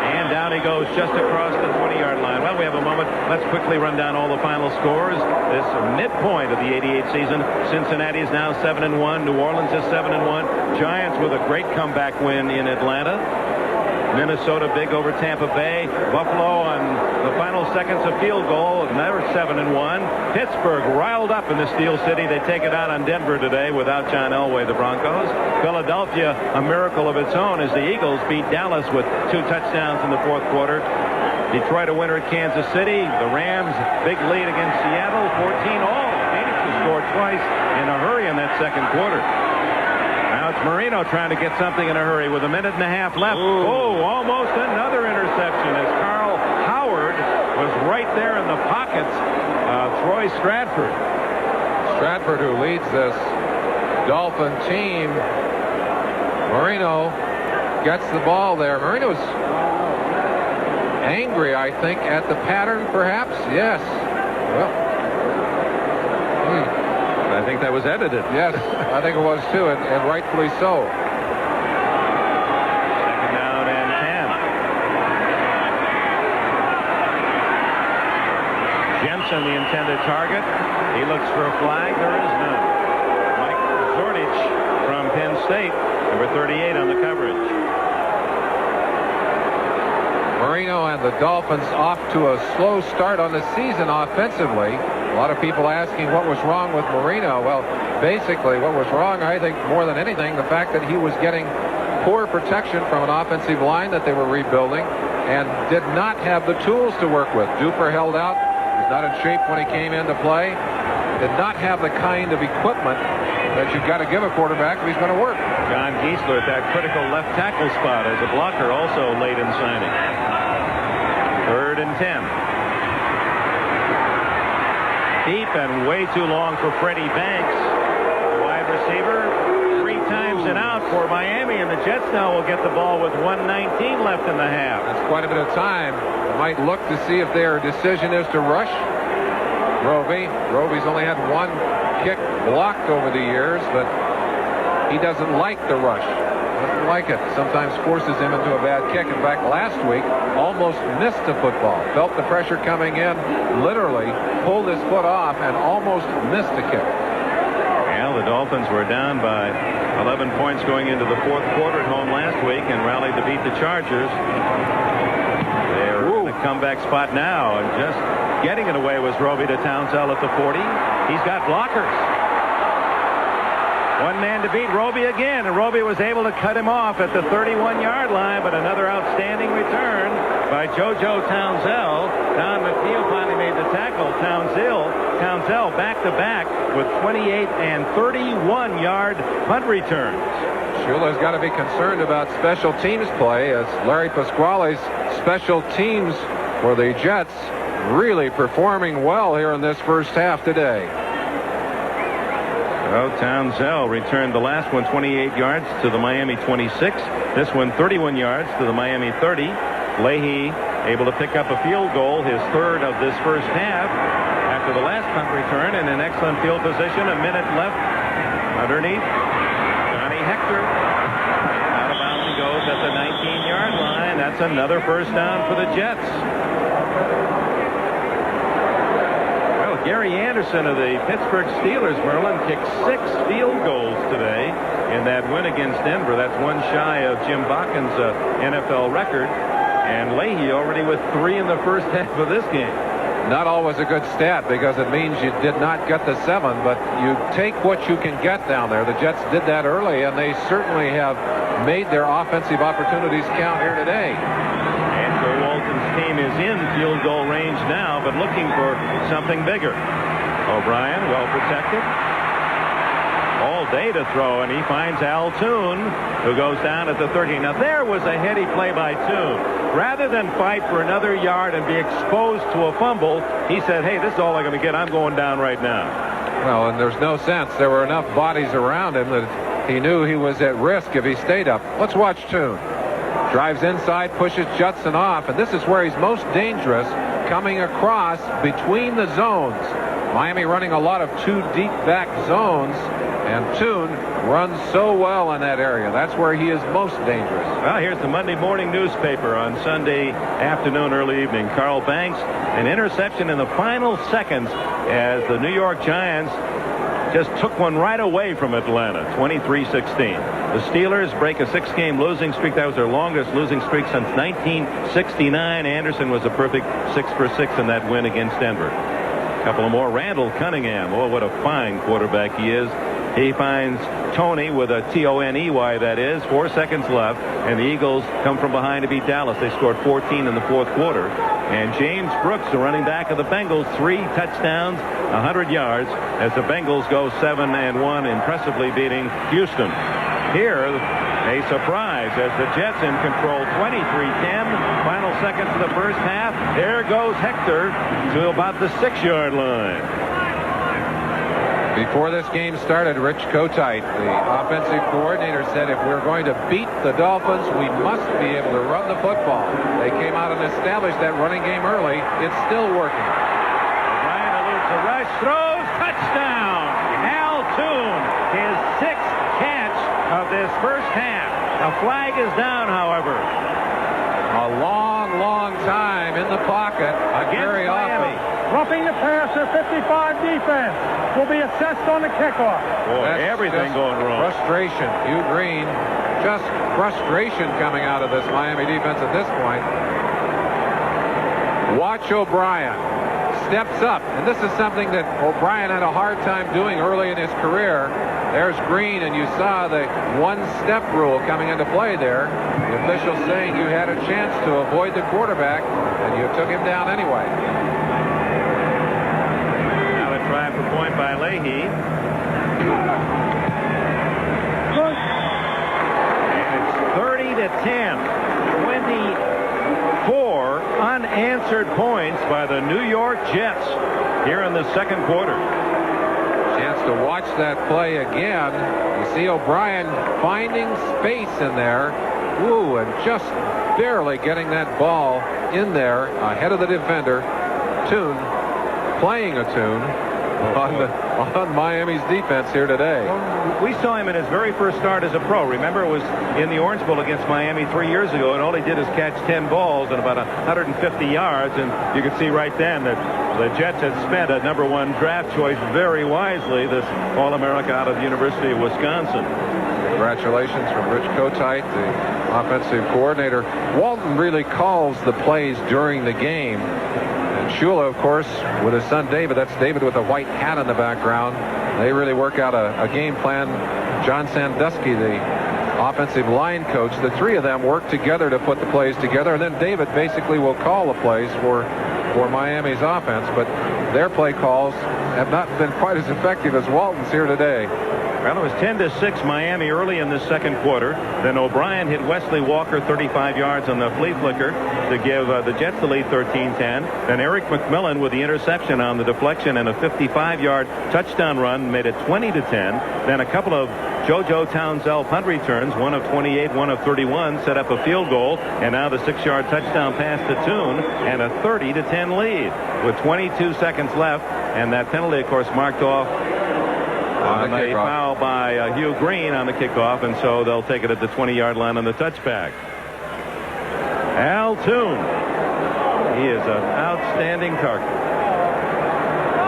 And down he goes just across the 20-yard line. Well, we have a moment. Let's quickly run down all the final scores. This midpoint of the 88 season. Cincinnati is now 7-1. New Orleans is 7-1. Giants with a great comeback win in Atlanta. Minnesota big over Tampa Bay. Buffalo on the final seconds of field goal, another 7-1. Pittsburgh riled up in the Steel City. They take it out on Denver today without John Elway, the Broncos. Philadelphia, a miracle of its own as the Eagles beat Dallas with 2 touchdowns in the fourth quarter. Detroit a winner at Kansas City. The Rams big lead against Seattle, 14-all. Phoenix has scored twice in a hurry in that second quarter. Now it's Marino trying to get something in a hurry with a minute and a half left. Oh, almost another interception as Carl Howard was right there in the pockets of Troy Stratford. Stratford, who leads this Dolphin team. Marino gets the ball there. Marino's angry, I think, at the pattern, perhaps. Yes. Well, I think that was edited. Yes, I think it was too, and rightfully so. Second down and 10. Jensen, the intended target. He looks for a flag. There is none. Mike Zordich from Penn State, number 38 on the coverage. Marino and the Dolphins off to a slow start on the season offensively. A lot of people asking what was wrong with Marino. Well, basically what was wrong, I think, more than anything, the fact that he was getting poor protection from an offensive line that they were rebuilding and did not have the tools to work with. Duper held out. Was not in shape when he came into play. Did not have the kind of equipment that you've got to give a quarterback if he's going to work. John Giesler at that critical left tackle spot as a blocker, also late in signing. 3rd and 10. Deep and way too long for Freddie Banks. The wide receiver, 3 times and out for Miami, and the Jets now will get the ball with 1:19 left in the half. That's quite a bit of time. They might look to see if their decision is to rush Roby. Roby's only had 1 kick blocked over the years, but he doesn't like the rush. Doesn't like it. Sometimes forces him into a bad kick. In fact, last week, almost missed a football. Felt the pressure coming in, literally pulled his foot off and almost missed a kick. Well, the Dolphins were down by 11 points going into the fourth quarter at home last week and rallied to beat the Chargers. They're in the comeback spot now, and just getting it away was Roby to Townsell at the 40. He's got blockers. One man to beat Roby again, and Roby was able to cut him off at the 31-yard line, but another outstanding return by JoJo Townsell. Don McNeil finally made the tackle. Townsell back-to-back with 28 and 31-yard punt returns. Shula's got to be concerned about special teams play, as Larry Pasquale's special teams for the Jets really performing well here in this first half today. Well, Townsell returned the last one 28 yards to the Miami 26. This one 31 yards to the Miami 30. Leahy able to pick up a field goal, his third of this first half, after the last punt return, in an excellent field position. A minute left underneath. Johnny Hector out of bounds he goes at the 19-yard line. That's another first down for the Jets. Gary Anderson of the Pittsburgh Steelers, Merlin, kicked 6 field goals today in that win against Denver. That's one shy of Jim Bakken's NFL record. And Leahy already with 3 in the first half of this game. Not always a good stat, because it means you did not get the 7, but you take what you can get down there. The Jets did that early, and they certainly have made their offensive opportunities count here today. Walton's team is in field goal range now, but looking for something bigger. O'Brien, well protected. All day to throw, and he finds Al Toon, who goes down at the 13. Now, there was a heady play by Toon. Rather than fight for another yard and be exposed to a fumble, he said, hey, this is all I'm going to get. I'm going down right now. Well, and there's no sense. There were enough bodies around him that he knew he was at risk if he stayed up. Let's watch Toon. Drives inside, pushes Judson off, and this is where he's most dangerous, coming across between the zones. Miami running a lot of 2 deep back zones, and Toon runs so well in that area. That's where he is most dangerous. Well, here's the Monday morning newspaper on Sunday afternoon, early evening. Carl Banks, an interception in the final seconds as the New York Giants just took one right away from Atlanta, 23-16. The Steelers break a 6-game losing streak. That was their longest losing streak since 1969. Anderson was a perfect 6 for 6 in that win against Denver. A couple of more. Randall Cunningham. Oh, what a fine quarterback he is. He finds Tony with a T-O-N-E-Y, that is. 4 seconds left, and the Eagles come from behind to beat Dallas. They scored 14 in the fourth quarter. And James Brooks, the running back of the Bengals, 3 touchdowns, 100 yards, as the Bengals go 7-1, impressively beating Houston. Here, a surprise as the Jets in control, 23-10. Final seconds of the first half. There goes Hector to about the 6-yard line. Before this game started, Rich Kotite, the offensive coordinator, said if we're going to beat the Dolphins, we must be able to run the football. They came out and established that running game early. It's still working. O'Brien eludes the rush, throws, touchdown! Al Toon, his 6th catch of this first half. A flag is down, however. A long time in the pocket against Miami. Roughing the passer, 55 defense will be assessed on the kickoff. Boy, everything going wrong. Frustration. Hugh Green, just frustration coming out of this Miami defense at this point. Watch O'Brien. Steps up. And this is something that O'Brien had a hard time doing early in his career. There's Green, and you saw the 1-step rule coming into play there. The official saying you had a chance to avoid the quarterback, and you took him down anyway. Try for point by Leahy. And it's 30-10. 24 unanswered points by the New York Jets here in the second quarter. Chance to watch that play again. You see O'Brien finding space in there. Ooh, and just barely getting that ball in there ahead of the defender. Toon playing a Toon. on Miami's defense here today. We saw him in his very first start as a pro. Remember, it was in the Orange Bowl against Miami 3 years ago, and all he did is catch 10 balls and about 150 yards, and you could see right then that the Jets had spent a #1 draft choice very wisely, this All-America out of the University of Wisconsin. Congratulations from Rich Kotite, the offensive coordinator. Walton really calls the plays during the game. And Shula, of course, with his son David. That's David with a white hat in the background. They really work out a game plan. John Sandusky, the offensive line coach, the three of them work together to put the plays together. And then David basically will call the plays for Miami's offense. But their play calls have not been quite as effective as Walton's here today. Well, it was 10-6 Miami early in the second quarter. Then O'Brien hit Wesley Walker 35 yards on the flea flicker to give the Jets the lead 13-10. Then Eric McMillan with the interception on the deflection and a 55-yard touchdown run made it 20-10. Then a couple of JoJo Townsell punt returns, one of 28, one of 31, set up a field goal, and now the 6-yard touchdown pass to Toon and a 30-10 lead with 22 seconds left. And that penalty, of course, marked off on a foul by Hugh Green on the kickoff, and so they'll take it at the 20-yard line on the touchback. Al Toon, he is an outstanding target.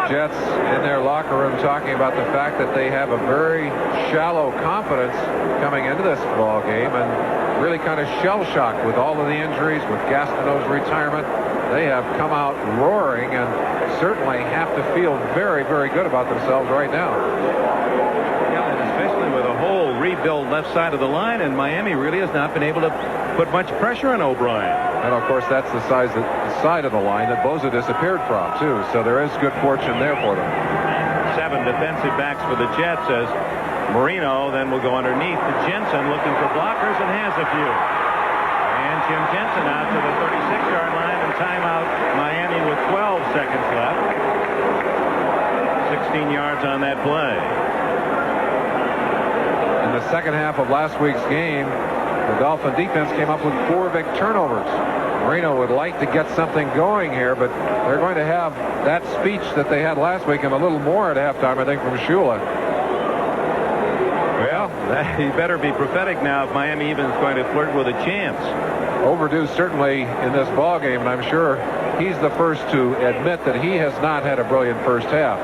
Jets in their locker room talking about the fact that they have a very shallow confidence coming into this ball game, and really kind of shell-shocked with all of the injuries, with Gastineau's retirement. They have come out roaring and certainly have to feel very, very good about themselves right now. Yeah, and especially with a whole rebuild left side of the line, and Miami really has not been able to put much pressure on O'Brien. And of course, that's the side of the line that Bosa disappeared from, too. So there is good fortune there for them. 7 defensive backs for the Jets as Marino then will go underneath to Jensen, looking for blockers, and has a few. And Jim Jensen out to the 36-yard line, and timeout Miami with 12 seconds left. 16 yards on that play. In the second half of last week's game, the Dolphin defense came up with 4 big turnovers. Marino would like to get something going here, but they're going to have that speech that they had last week and a little more at halftime, I think, from Shula. Well, he better be prophetic now if Miami even is going to flirt with a chance. Overdue certainly in this ball game, and I'm sure he's the first to admit that he has not had a brilliant first half.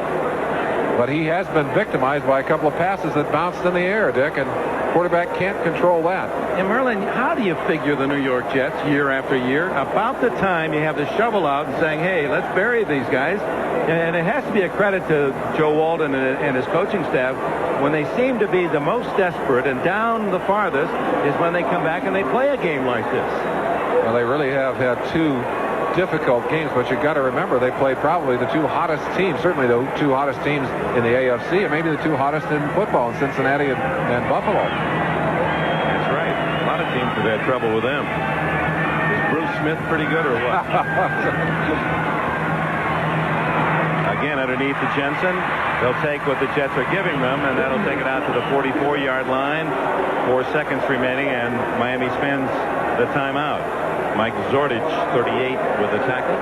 But he has been victimized by a couple of passes that bounced in the air, Dick, and quarterback can't control that. And Merlin, how do you figure the New York Jets year after year? About the time you have the shovel out and saying, hey, let's bury these guys. And it has to be a credit to Joe Walton and his coaching staff. When they seem to be the most desperate and down the farthest is when they come back and they play a game like this. Well, they really have had 2 difficult games, but you got to remember they played probably the 2 hottest teams, certainly the 2 hottest teams in the AFC, and maybe the 2 hottest in football, in Cincinnati and Buffalo. That's right. A lot of teams have had trouble with them. Is Bruce Smith pretty good or what? Again, underneath to Jensen. They'll take what the Jets are giving them, and that'll take it out to the 44-yard line. 4 seconds remaining, and Miami spends the timeout. Mike Zordich, 38, with a tackle.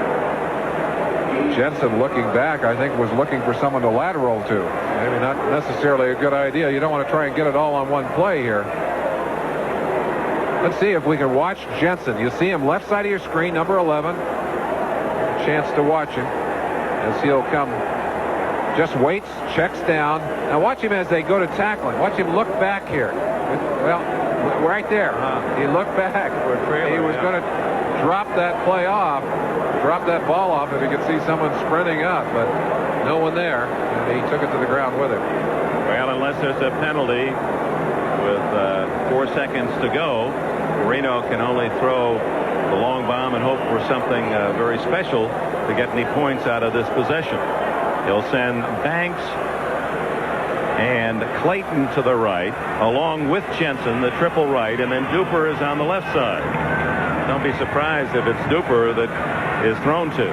Jensen, looking back, I think was looking for someone to lateral to. Maybe not necessarily a good idea. You don't want to try and get it all on one play here. Let's see if we can watch Jensen. You see him left side of your screen, number 11. Chance to watch him as he'll come. Just waits, checks down. Now watch him as they go to tackling. Watch him look back here. Well, right there. He looked back. He was going to drop that play off, drop that ball off if he could see someone sprinting up, but no one there, and he took it to the ground with him. Well, unless there's a penalty with 4 seconds to go, Marino can only throw the long bomb and hope for something very special to get any points out of this possession. He'll send Banks and Clayton to the right, along with Jensen, the triple right, and then Duper is on the left side. Don't be surprised if it's Duper that is thrown to.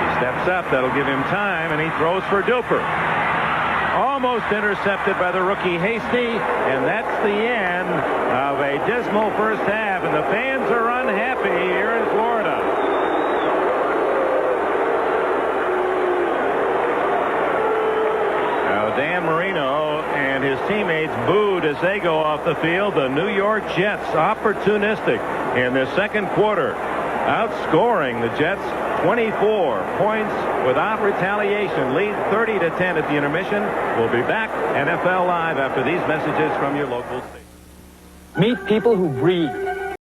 He steps up, that'll give him time, and he throws for Duper. Almost intercepted by the rookie Hasty, and that's the end of a dismal first half, and the fans are unhappy here in Florida. Dan Marino and his teammates booed as they go off the field. The New York Jets, opportunistic in the second quarter, outscoring the Jets 24 points without retaliation. Lead 30-10 at the intermission. We'll be back NFL Live after these messages from your local station. Meet people who breathe